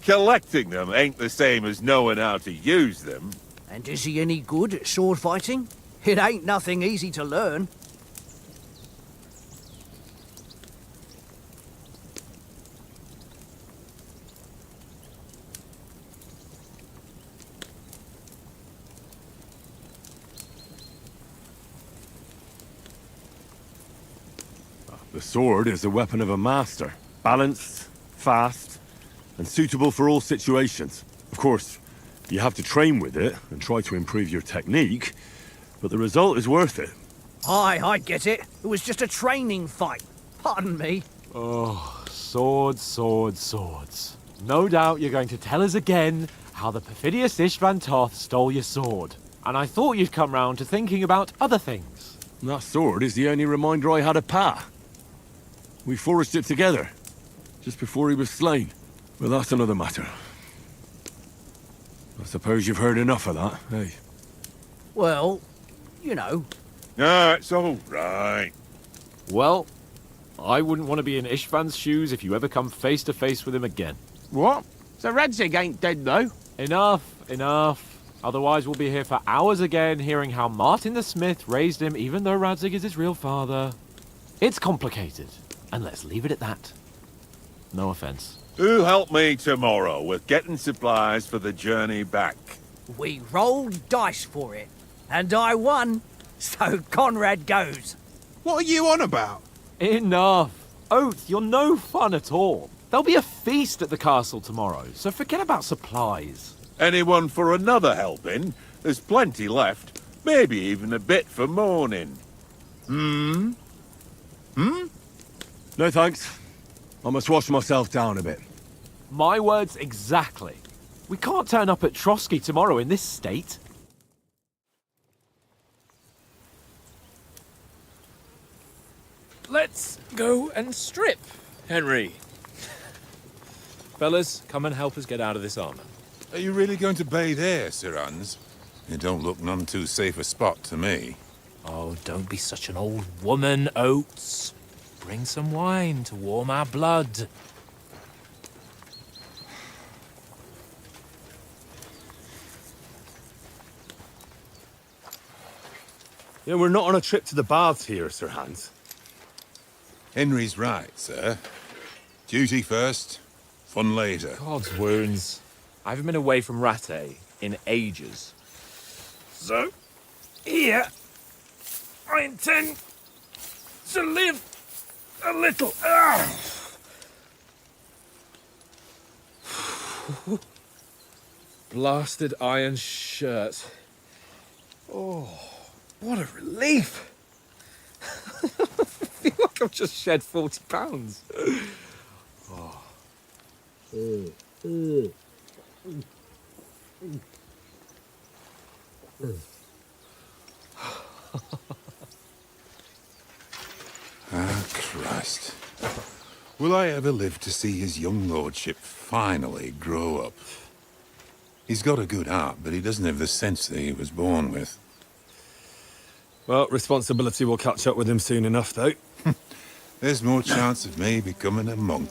Collecting them ain't the same as knowing how to use them. And is he any good at sword fighting? It ain't nothing easy to learn. The sword is the weapon of a master. Balanced, fast, and suitable for all situations. Of course, you have to train with it and try to improve your technique, but the result is worth it. Aye, I get it. It was just a training fight. Pardon me. Oh, swords, swords, swords. No doubt you're going to tell us again how the perfidious Istvan Toth stole your sword. And I thought you'd come round to thinking about other things. That sword is the only reminder I had of Pa. We forged it together, just before he was slain. But that's another matter. I suppose you've heard enough of that, eh? Well, you know. No, it's all right. Well, I wouldn't want to be in Istvan's shoes if you ever come face to face with him again. What? So Radzig ain't dead, though? Enough, enough. Otherwise we'll be here for hours again hearing how Martin the Smith raised him even though Radzig is his real father. It's complicated, and let's leave it at that. No offense. Who help me tomorrow with getting supplies for the journey back? We rolled dice for it, and I won. So Conrad goes. What are you on about? Enough. Oath, you're no fun at all. There'll be a feast at the castle tomorrow, so forget about supplies. Anyone for another helping? There's plenty left. Maybe even a bit for morning. No thanks. I must wash myself down a bit. My words exactly. We can't turn up at Trotsky tomorrow in this state. Let's go and strip, Henry. Fellas, come and help us get out of this armor. Are you really going to bathe here, Sir Hans? It don't look none too safe a spot to me. Oh, don't be such an old woman, Oates. Bring some wine to warm our blood. Yeah, we're not on a trip to the baths here, Sir Hans. Henry's right, sir. Duty first, fun later. God's wounds. I haven't been away from Rattay in ages. So, here, I intend to live a little. Blasted iron shirt. Oh, what a relief. I feel like I've just shed 40 pounds. Oh. Ah, Christ. Will I ever live to see his young lordship finally grow up? He's got a good heart, but he doesn't have the sense that he was born with. Well, responsibility will catch up with him soon enough, though. There's more chance of me becoming a monk.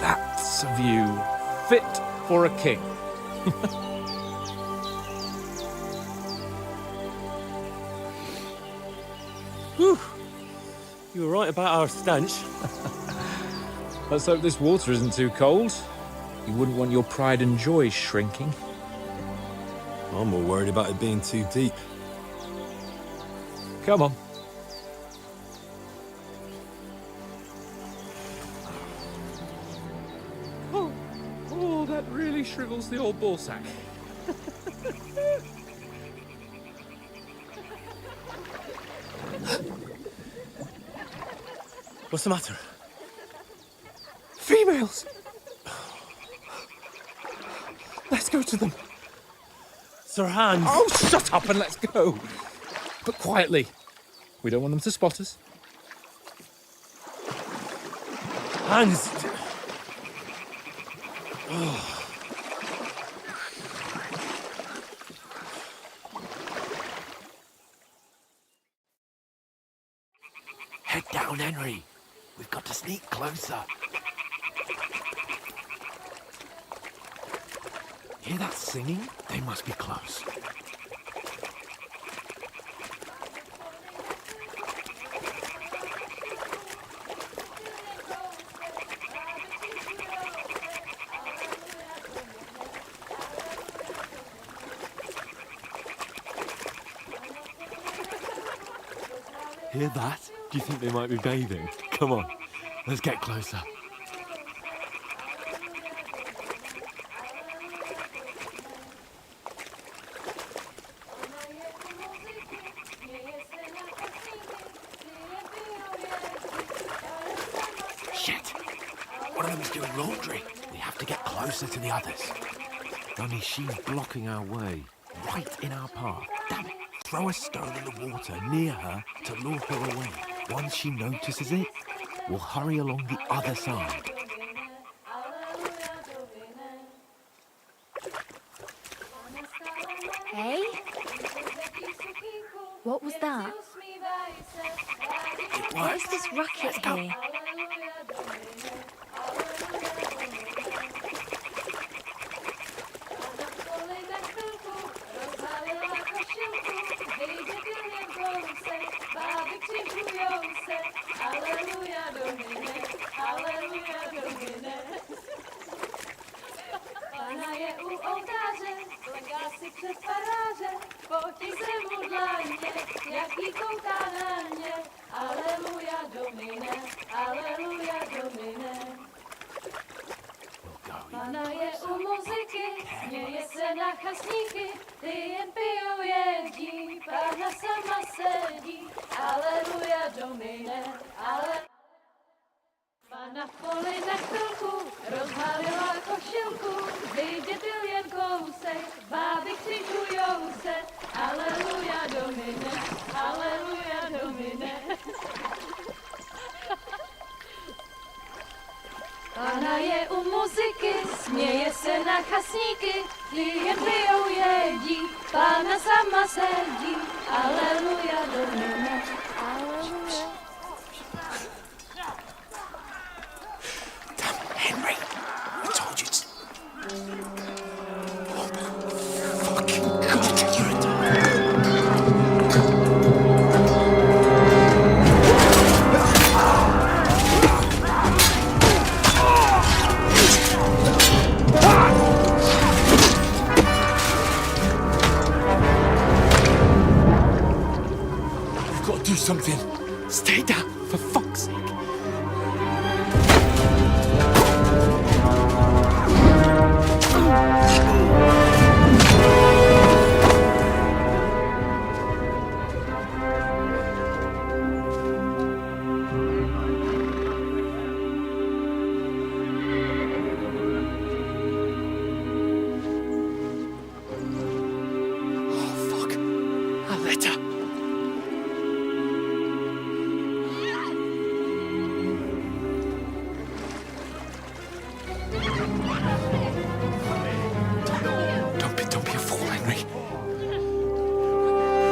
That's a view fit for a king. Whew. You were right about our stench. Let's hope this water isn't too cold. You wouldn't want your pride and joy shrinking. I'm more worried about it being too deep. Come on. Oh, that really shrivels the old ball sack. What's the matter? Females! Let's go to them. Sir Hans. Oh, shut up and let's go. But quietly. We don't want them to spot us. Hans. Head down, Henry. We've got to sneak closer. Hear that singing? They must be close. Hear that? Do you think they might be bathing? Come on, let's get closer. Shit! One of them is doing laundry. We have to get closer to the others. Only she's blocking our way, right in our path. Damn it! Throw a stone in the water near her to lure her away. Once she notices it, we'll hurry along the other side. Hey? What was that? What is this racket here? Pana je u oltáře, klenká si před faráře, potí se modlaně, jaký kouká na mě. Aleluja, Domine, aleluja, Domine. Pana je u muziky, směje se na chasníky, ty jen pijou, jedí, Pana sama sedí. Aleluja, Domine, aleluja. Pana v poli na chvilku rozhalila košilku, vyjde byl jen kousek, báby křižujou se. Aleluja, Domine, aleluja, Domine. Pana je u muziky, směje se na chasníky, ty jen pijou, jedí, Pána sama sedí. Aleluja, Domine, aleluja. Henry, I told you to... Oh, fucking God, you're a... We've got to do something. Stay down, for fuck's sake.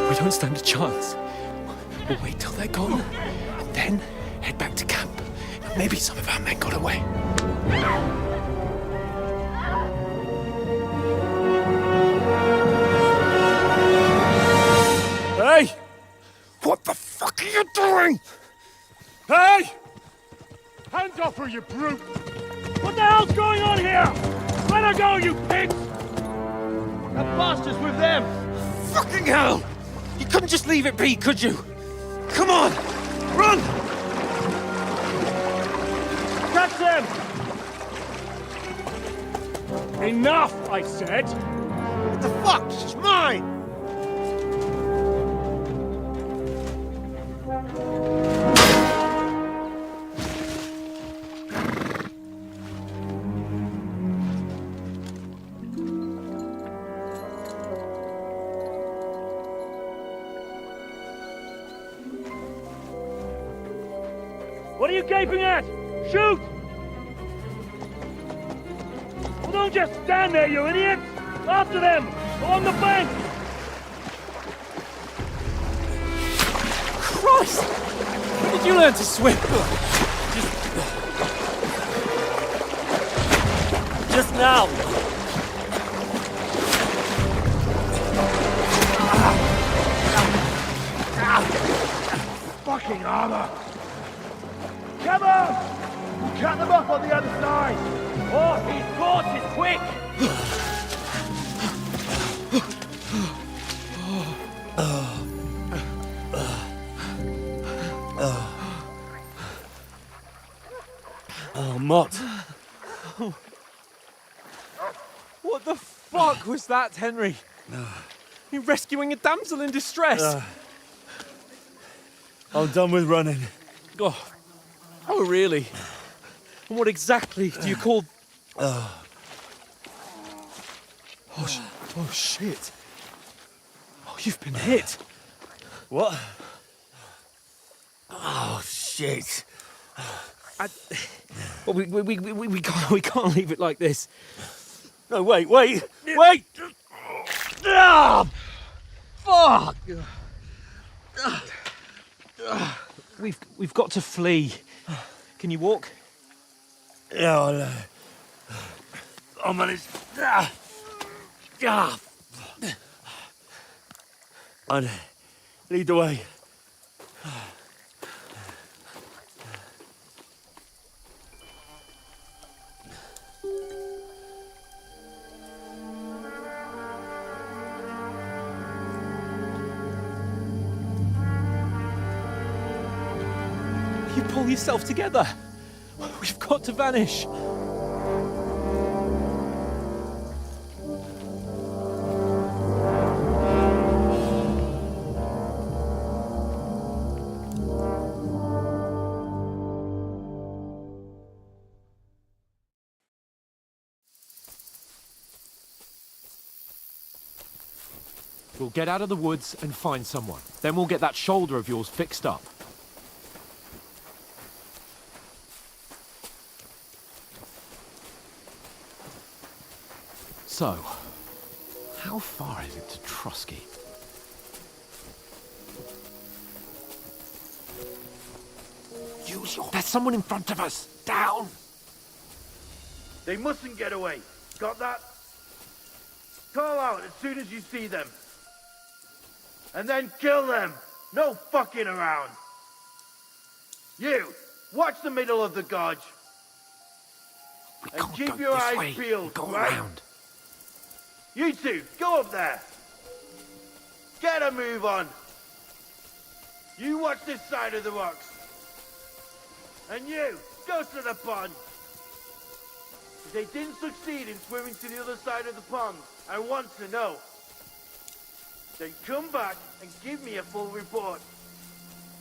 We don't stand a chance. We'll wait till they're gone, and then head back to camp. Maybe some of our men got away. Hey! What the fuck are you doing? Hey! Hands off her, you brute! What the hell's going on here? Let her go, you pigs! That bastard's with them! Fucking hell! You couldn't just leave it be, could you? Come on! Run! Catch them! Enough, I said! What the fuck? She's mine! What are you gaping at? Shoot! Well, don't just stand there, you idiot! After them! Along the bank! Christ! When did you learn to swim? Just now! Fucking armor! Come on! Cut them off on the other side! Oh, these horses, quick! Oh, Mott. What the fuck was that, Henry? You rescuing a damsel in distress? I'm done with running. Oh, really? And what exactly do you call... Oh, shit. Oh, you've been hit. What? Oh, shit. Well, we can't leave it like this. No, wait! Ah! Fuck! We've got to flee. Can you walk? Yeah, I'll manage. I'd lead the way. You pull yourself together. We've got to vanish. We'll get out of the woods and find someone. Then we'll get that shoulder of yours fixed up. So, how far is it to Trotsky? There's someone in front of us! Down! They mustn't get away. Got that? Call out as soon as you see them. And then kill them! No fucking around! You! Watch the middle of the gorge! And keep your eyes peeled, right? Around. You two, go up there! Get a move on! You watch this side of the rocks! And you, go to the pond! If they didn't succeed in swimming to the other side of the pond, I want to know. Then come back and give me a full report.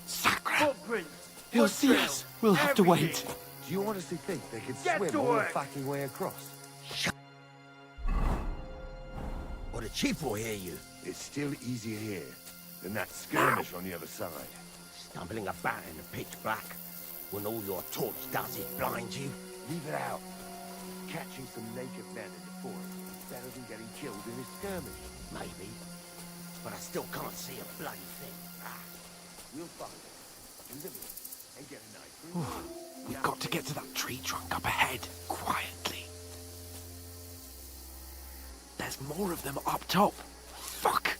Sacre! Footprints! He'll see us. We'll have to wait. everything. Do you honestly think they could Get swim to all the work. fucking way across? Or the chief will hear you. It's still easier here than that skirmish on the other side. Stumbling about in the pitch black, when all your torch does is blind you. Leave it out. Catching some naked men in the forest is better than getting killed in a skirmish. Maybe. But I still can't see a bloody thing. We'll find it. Do the bit and get a nice We've got to get to that tree trunk up ahead, quietly. There's more of them up top. Fuck!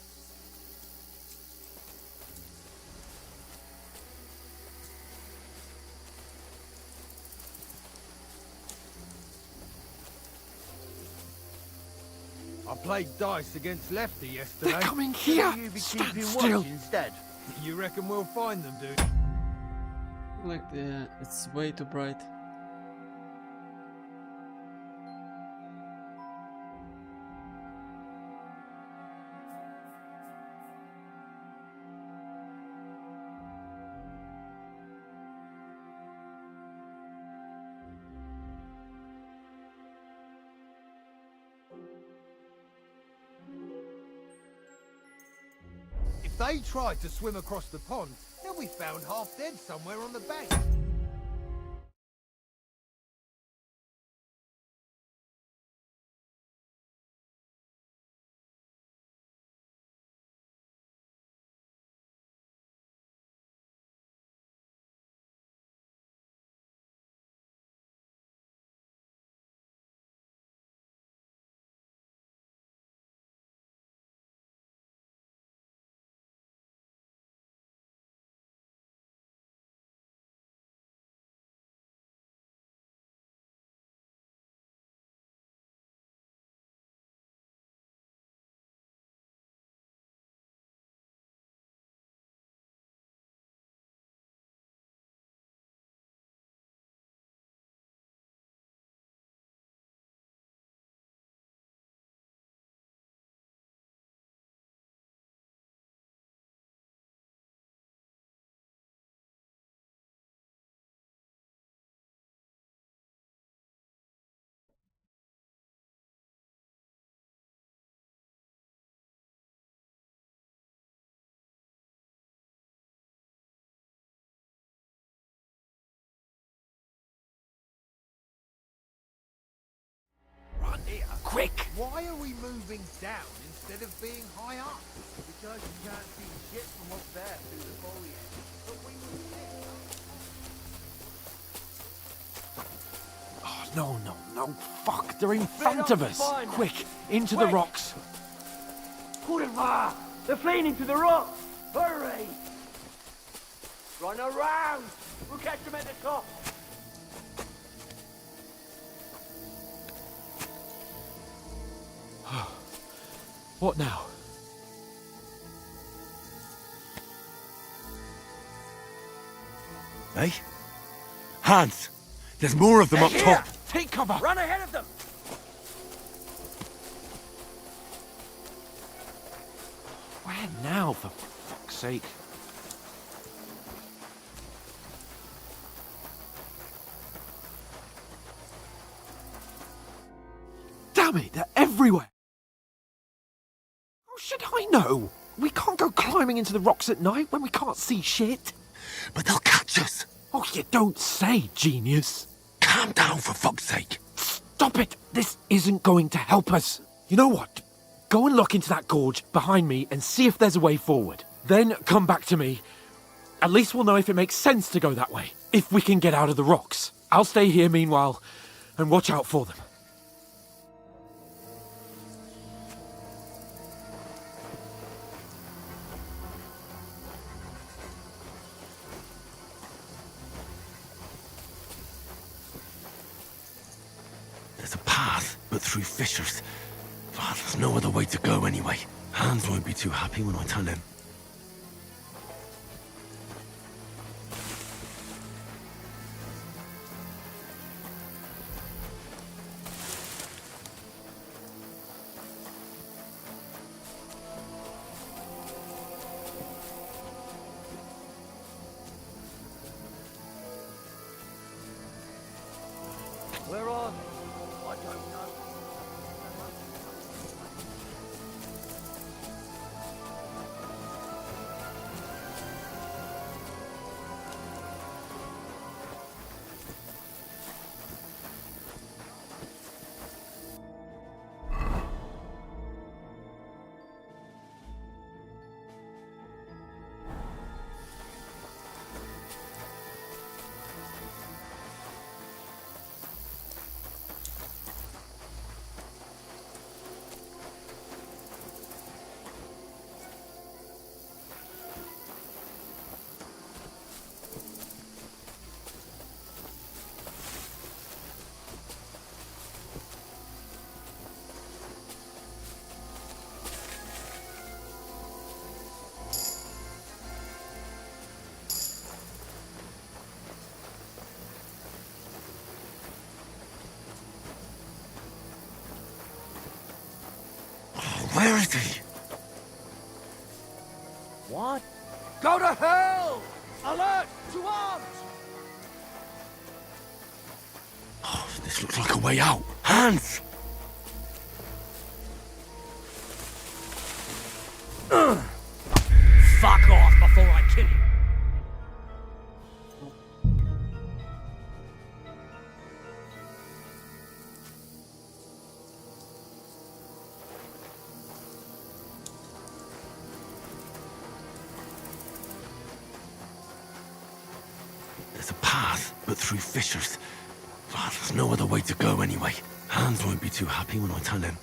Up played dice against Lefty yesterday. They're coming here! Will you be Stand keeping still! watch instead? You reckon we'll find them, dude? Like it's way too bright. If they tried to swim across the pond, they'll be found half dead somewhere on the bank. Quick! Why are we moving down instead of being high up? Because you can't see shit from up there through the foliage. But we will see. Oh, no. Fuck, they're in front of us! Quick, into the rocks! Kurwa! They're fleeing into the rocks! Hurry! Run around! We'll catch them at the top! What now? Hey? Hans! There's more of them up top! Take cover! Run ahead of them! Where now, for fuck's sake? Damn it, they're everywhere! How should I know? We can't go climbing into the rocks at night when we can't see shit. But they'll catch us! Oh, you don't say, genius. Calm down, for fuck's sake! Stop it! This isn't going to help us. You know what? Go and look into that gorge behind me and see if there's a way forward. Then come back to me. At least we'll know if it makes sense to go that way. If we can get out of the rocks. I'll stay here meanwhile and watch out for them. There's a path, but through fissures. Oh, there's no other way to go anyway. Hans won't be too happy when I tell him. Where are they? I don't know. Go to hell! Alert! To arms! Oh, this looks like a way out. Hands! Fuck off before I kill you. There's a path, but through fissures. Well, there's no other way to go anyway. Hans won't be too happy when I tell him.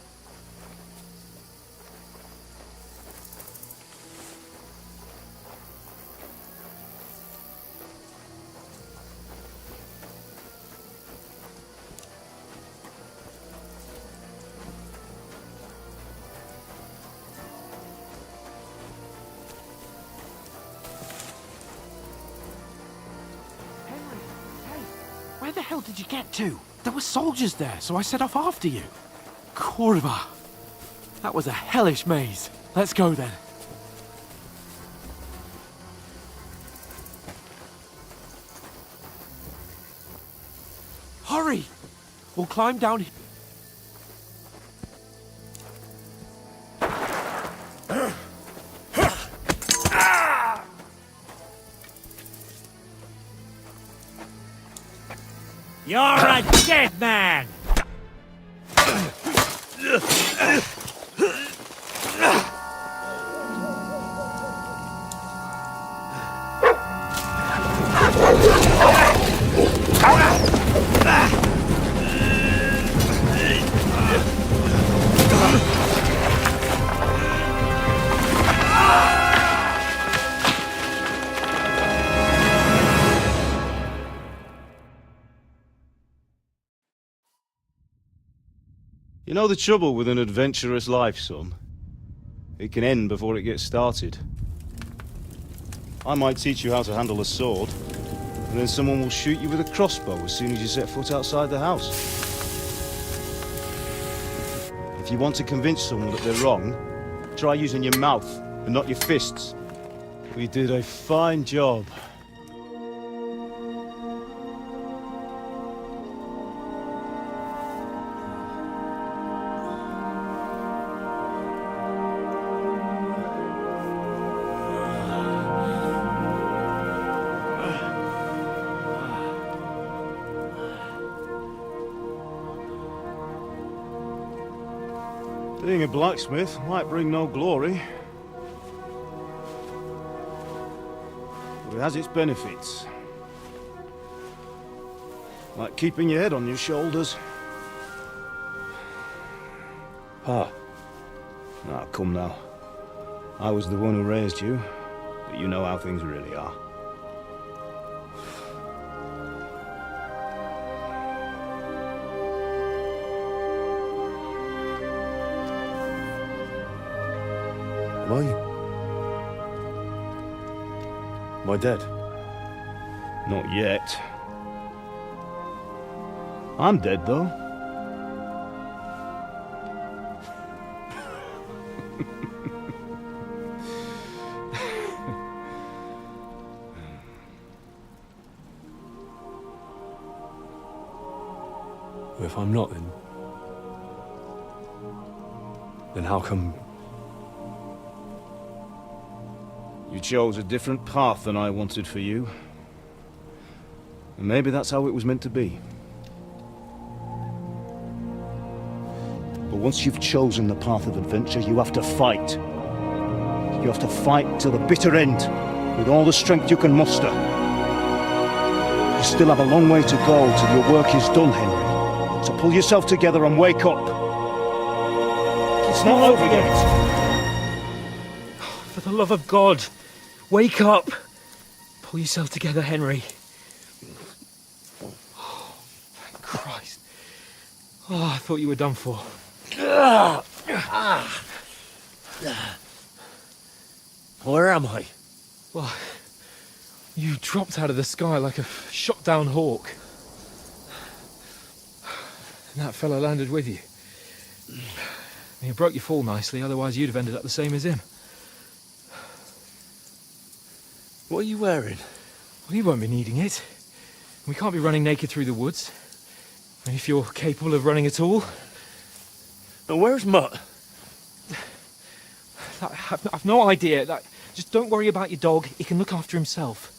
Where the hell did you get to? There were soldiers there, so I set off after you. Kurva. That was a hellish maze. Let's go then. Hurry! We'll climb down here. You're a dead man! You know the trouble with an adventurous life, son? It can end before it gets started. I might teach you how to handle a sword, and then someone will shoot you with a crossbow as soon as you set foot outside the house. If you want to convince someone that they're wrong, try using your mouth and not your fists. We did a fine job. Being a blacksmith might bring no glory, but it has its benefits. Like keeping your head on your shoulders. Pa. Ah, come now. I was the one who raised you, but you know how things really are. Am I dead? Not yet. I'm dead, though. If I'm not, then how come... You chose a different path than I wanted for you. And maybe that's how it was meant to be. But once you've chosen the path of adventure, you have to fight. You have to fight till the bitter end, with all the strength you can muster. You still have a long way to go till your work is done, Henry. So pull yourself together and wake up. It's not over yet. For the love of God, wake up! Pull yourself together, Henry. Oh, thank Christ. Oh, I thought you were done for. Where am I? Well, you dropped out of the sky like a shot-down hawk. And that fella landed with you. You broke your fall nicely, otherwise you'd have ended up the same as him. What are you wearing? Well, you won't be needing it. We can't be running naked through the woods. And if you're capable of running at all... And where's Mutt? I've no idea. Just don't worry about your dog. He can look after himself.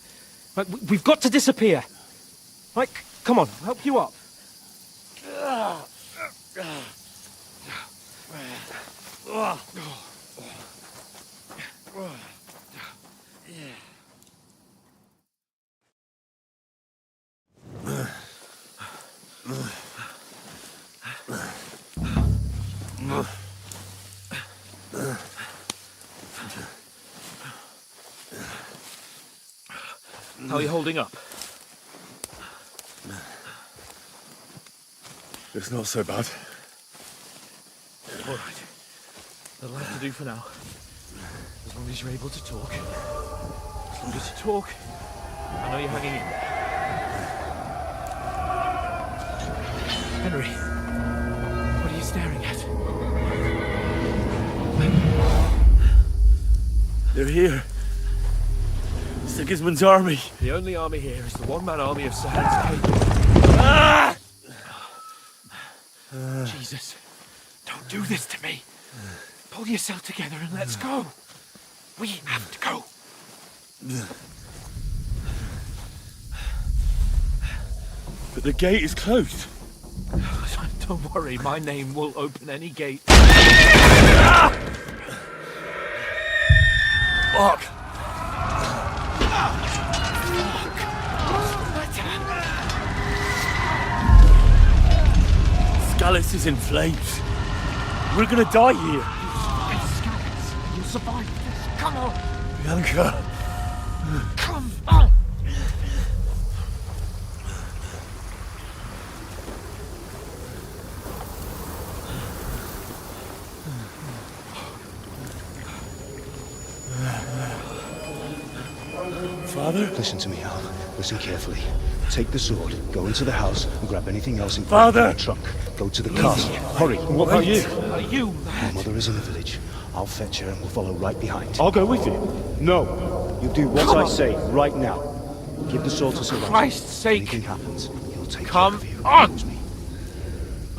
We've got to disappear. Right, come on, I'll help you up. How are you holding up? It's not so bad. All right. That'll have to do for now. As long as you're able to talk. As long as you talk, I know you're hanging in there. Henry, what are you staring at? They're here. Sigismund's army. The only army here is the one-man army of Sir Hans Cape. Ah! Jesus, don't do this to me. Pull yourself together and let's go. We have to go. But the gate is closed. Don't worry, my name will open any gate. Fuck! Scallis is in flames. We're gonna die here. You'll survive this. Come on. Bianca. Come on. Father? Listen to me, Al. Listen carefully. Take the sword, go into the house, and grab anything else in Father! the trunk. Go to the castle. Hurry. What about you? Are you My mother is in the village. I'll fetch her and we'll follow right behind. I'll go with you. No. You do what I say right now. Give the sword to Sir Roger. Christ's sake. Anything happens, he'll take Come care of you. on. Promise me.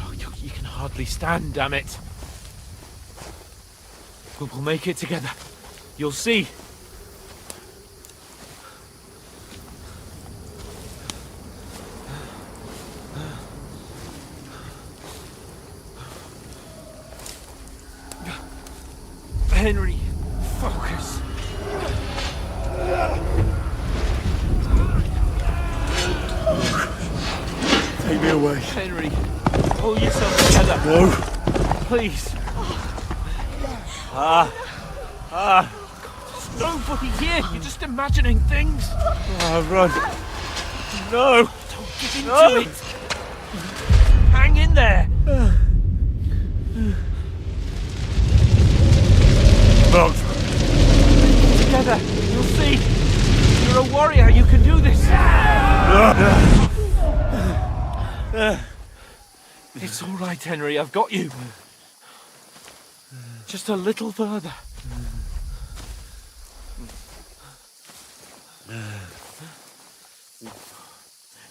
Oh, you can hardly stand, damn it. We'll make it together. You'll see. Henry, focus. Take me away. Henry, pull yourself together. No. Please. There's nobody here. You're just imagining things. Run. No. Don't give in to it. Hang in there. Mount. Together, you'll see. You're a warrior. You can do this. It's all right, Henry. I've got you. Just a little further.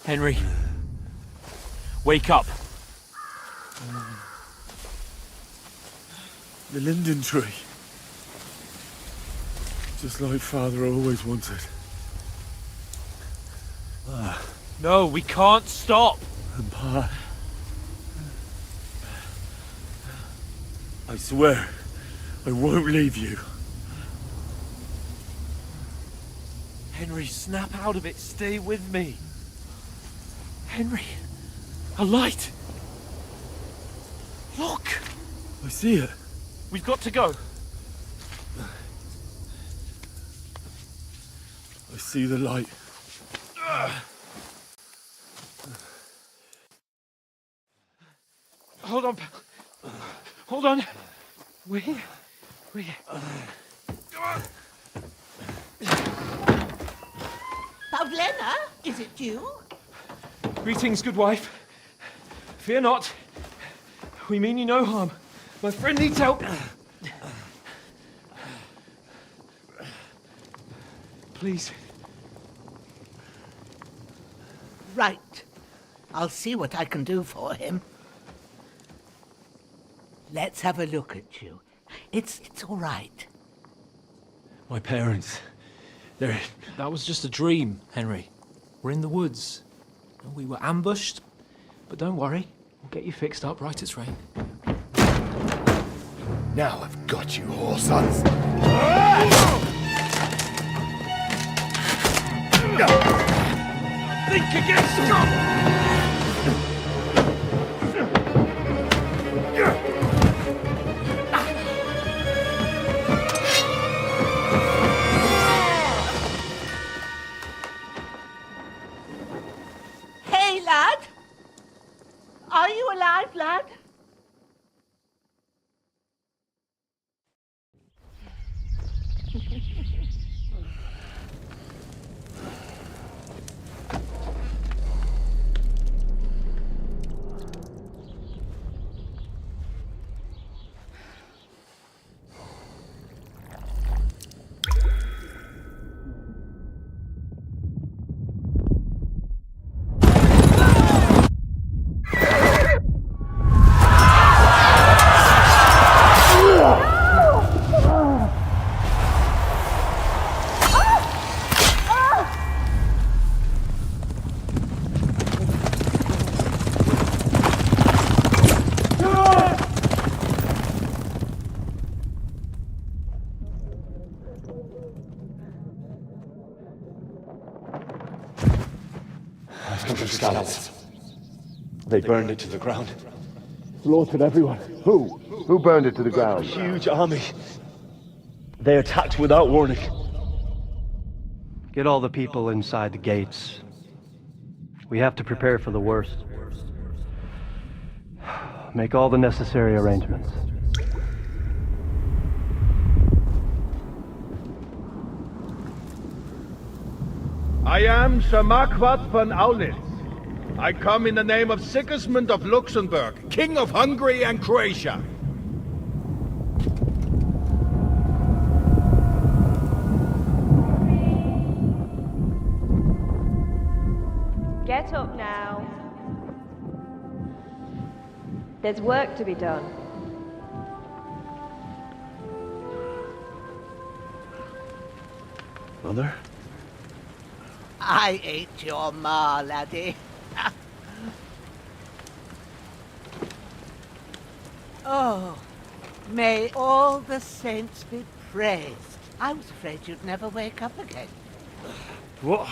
Henry, wake up. The linden tree. Just like Father always wanted. No, we can't stop. And Pa. I swear, I won't leave you. Henry, snap out of it. Stay with me. Henry, a light. Look. I see it. We've got to go. I see the light. Hold on, pal. Hold on. We're here. We're here. Pavlena, is it you? Greetings, good wife. Fear not. We mean you no harm. My friend needs help. Please, Right. I'll see what I can do for him. Let's have a look at you. It's all right. My parents, they're... That was just a dream, Henry. We're in the woods. We were ambushed, but don't worry. We'll get you fixed up right as rain. Now I've got you, whore sons. Think again, scum! Hey, lad! Are you alive, lad? Scouts. They burned it to the ground. Slaughtered everyone. Who? Who burned it to the A ground? huge army. They attacked without warning. Get all the people inside the gates. We have to prepare for the worst. Make all the necessary arrangements. I am Sir Marquardt von Aulitz. I come in the name of Sigismund of Luxembourg, King of Hungary and Croatia. Get up now. There's work to be done. Mother? I ain't your ma, laddie. Oh, may all the saints be praised. I was afraid you'd never wake up again. What?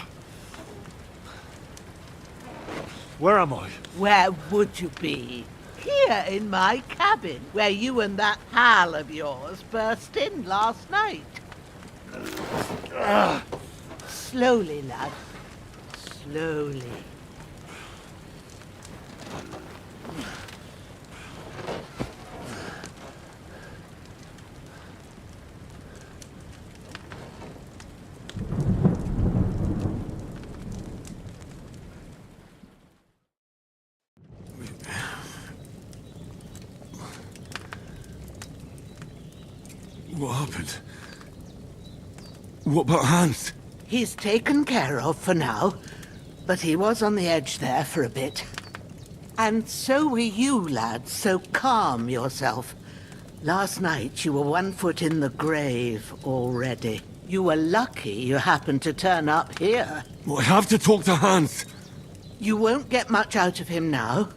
Where am I? Where would you be? Here in my cabin, where you and that pal of yours burst in last night. Slowly, lad. Slowly. What happened? What about Hans? He's taken care of for now, but he was on the edge there for a bit. And so were you, lad, so calm yourself. Last night you were 1 foot in the grave already. You were lucky you happened to turn up here. Well, I have to talk to Hans. You won't get much out of him now.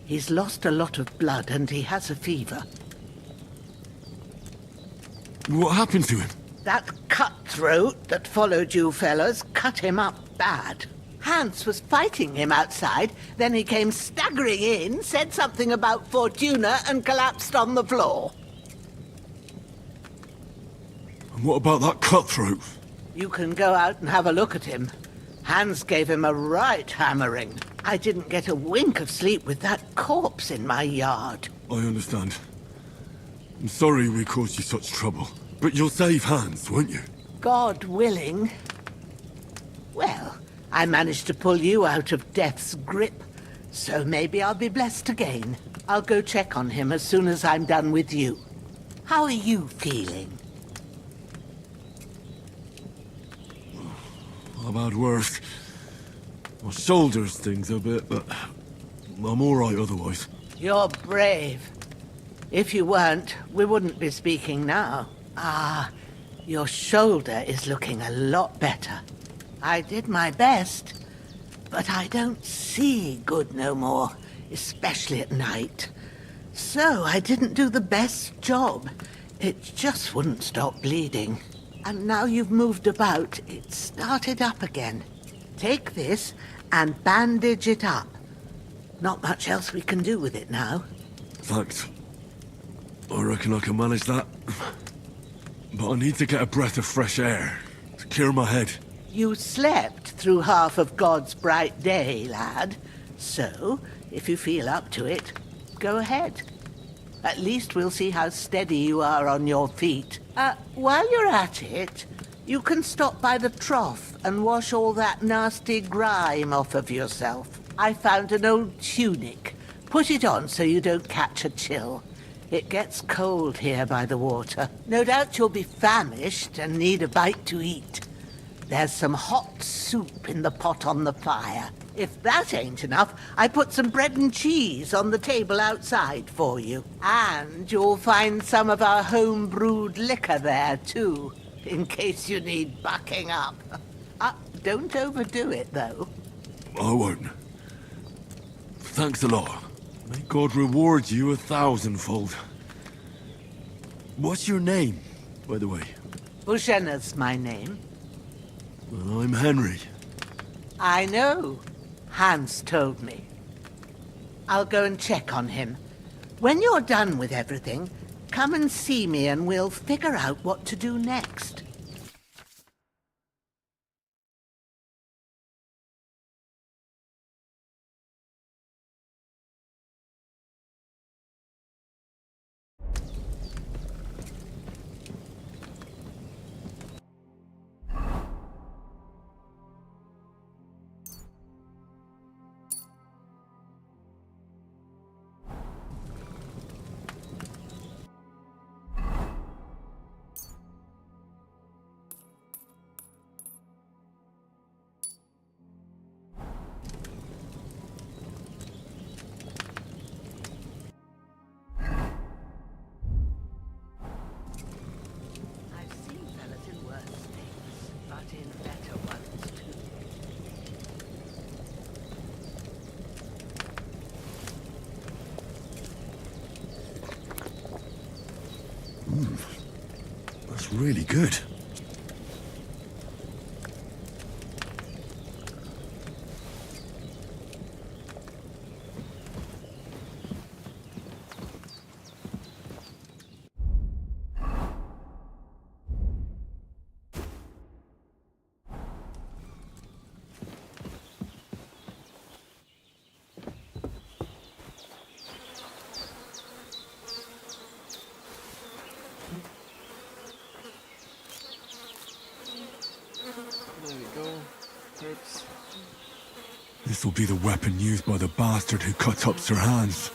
He's lost a lot of blood and he has a fever. What happened to him? That cutthroat that followed you fellas cut him up bad. Hans was fighting him outside, then he came staggering in, said something about Fortuna and collapsed on the floor. And what about that cutthroat? You can go out and have a look at him. Hans gave him a right hammering. I didn't get a wink of sleep with that corpse in my yard. I understand. I'm sorry we caused you such trouble. But you'll save Hans, won't you? God willing. Well, I managed to pull you out of death's grip, so maybe I'll be blessed again. I'll go check on him as soon as I'm done with you. How are you feeling? I've had worse. My shoulder's things a bit, but I'm all right otherwise. You're brave. If you weren't, we wouldn't be speaking now. Ah, your shoulder is looking a lot better. I did my best, but I don't see good no more, especially at night. So I didn't do the best job. It just wouldn't stop bleeding. And now you've moved about, it started up again. Take this and bandage it up. Not much else we can do with it now. Thanks. I reckon I can manage that. But I need to get a breath of fresh air to clear my head. You slept through half of God's bright day, lad. So, if you feel up to it, go ahead. At least we'll see how steady you are on your feet. While you're at it, you can stop by the trough and wash all that nasty grime off of yourself. I found an old tunic. Put it on so you don't catch a chill. It gets cold here by the water. No doubt you'll be famished and need a bite to eat. There's some hot soup in the pot on the fire. If that ain't enough, I put some bread and cheese on the table outside for you. And you'll find some of our home-brewed liquor there, too, in case you need bucking up. Don't overdo it, though. I won't. Thanks a lot. May God reward you 1,000-fold. What's your name, by the way? Bushenna's my name. Well, I'm Henry. I know. Hans told me. I'll go and check on him. When you're done with everything, come and see me and we'll figure out what to do next. That's really good. There we go. Herbs. This will be the weapon used by the bastard who cut up Sir Hans.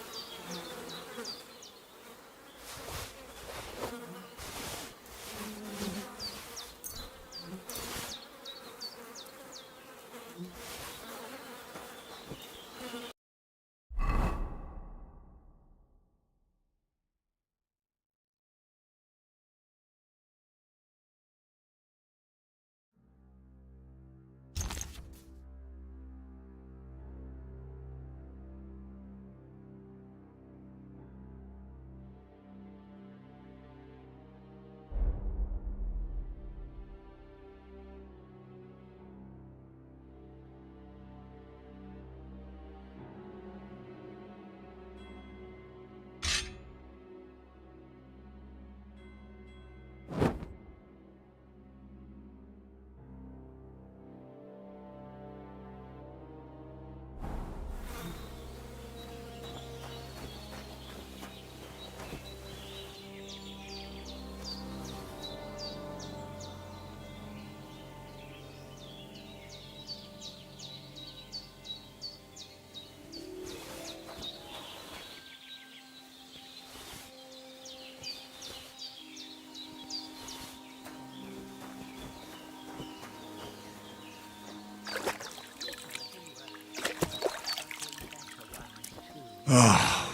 I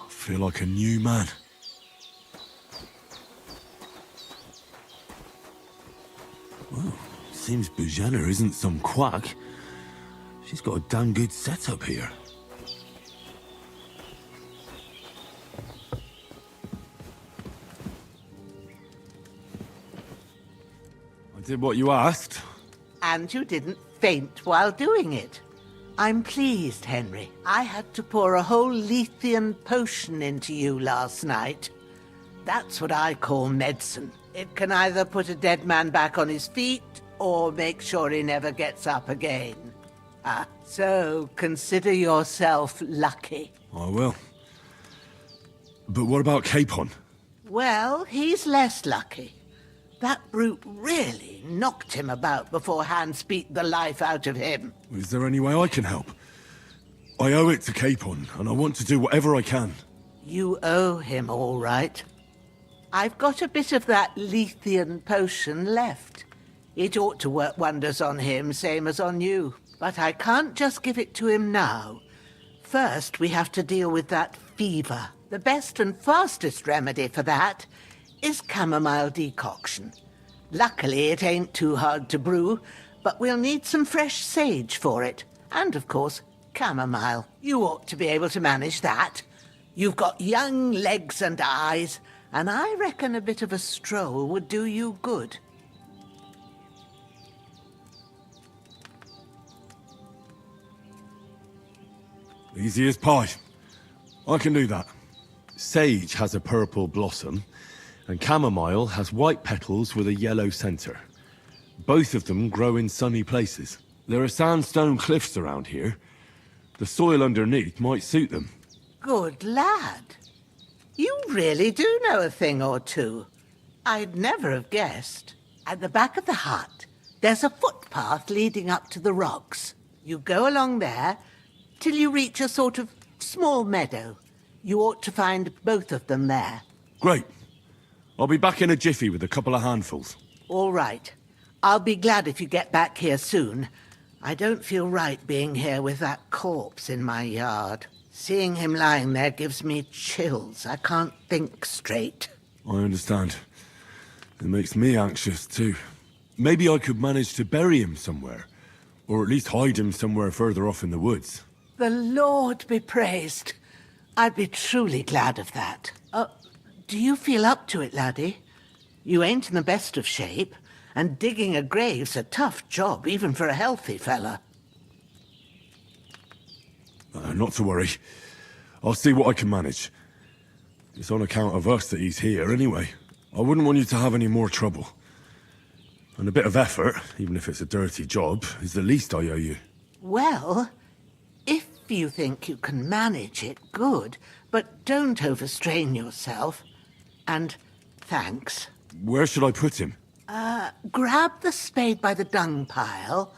feel like a new man. Well, seems Bujana isn't some quack. She's got a damn good setup here. I did what you asked. And you didn't faint while doing it. I'm pleased, Henry. I had to pour a whole Lethean potion into you last night. That's what I call medicine. It can either put a dead man back on his feet, or make sure he never gets up again. So consider yourself lucky. I will. But what about Capon? Well, he's less lucky. That brute really knocked him about before Hans beat the life out of him. Is there any way I can help? I owe it to Capon, and I want to do whatever I can. You owe him, all right. I've got a bit of that Lethean potion left. It ought to work wonders on him, same as on you. But I can't just give it to him now. First, we have to deal with that fever. The best and fastest remedy for that is chamomile decoction. Luckily, it ain't too hard to brew, but we'll need some fresh sage for it. And, of course, chamomile. You ought to be able to manage that. You've got young legs and eyes, and I reckon a bit of a stroll would do you good. Easy as pie. I can do that. Sage has a purple blossom, and chamomile has white petals with a yellow center. Both of them grow in sunny places. There are sandstone cliffs around here. The soil underneath might suit them. Good lad. You really do know a thing or two. I'd never have guessed. At the back of the hut, there's a footpath leading up to the rocks. You go along there till you reach a sort of small meadow. You ought to find both of them there. Great. I'll be back in a jiffy with a couple of handfuls. All right. I'll be glad if you get back here soon. I don't feel right being here with that corpse in my yard. Seeing him lying there gives me chills. I can't think straight. I understand. It makes me anxious too. Maybe I could manage to bury him somewhere. Or at least hide him somewhere further off in the woods. The Lord be praised. I'd be truly glad of that. Do you feel up to it, laddie? You ain't in the best of shape, and digging a grave's a tough job, even for a healthy fella. Not to worry. I'll see what I can manage. It's on account of us that he's here anyway. I wouldn't want you to have any more trouble. And a bit of effort, even if it's a dirty job, is the least I owe you. Well, if you think you can manage it, good, but don't overstrain yourself. And thanks. Where should I put him? Grab the spade by the dung pile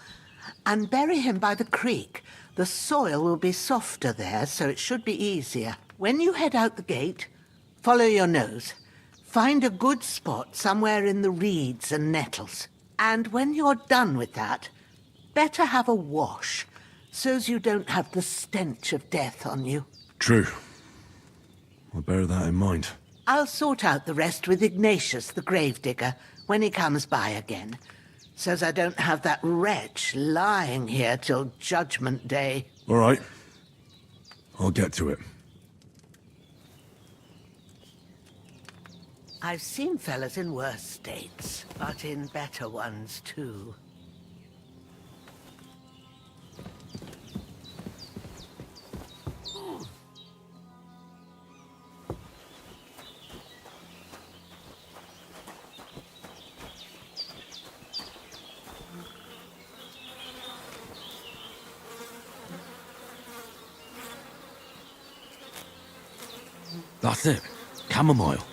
and bury him by the creek. The soil will be softer there, so it should be easier. When you head out the gate, follow your nose. Find a good spot somewhere in the reeds and nettles. And when you're done with that, better have a wash, so's you don't have the stench of death on you. True. I'll bear that in mind. I'll sort out the rest with Ignatius, the gravedigger, when he comes by again, so's I don't have that wretch lying here till Judgment Day. All right. I'll get to it. I've seen fellas in worse states, but in better ones too. That's it. Chamomile.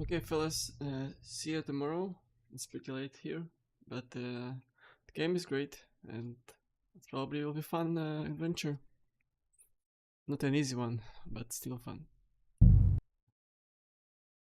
Okay, fellas, see you tomorrow. It's pretty late here, but the game is great, and it probably will be fun adventure. Not an easy one, but still fun.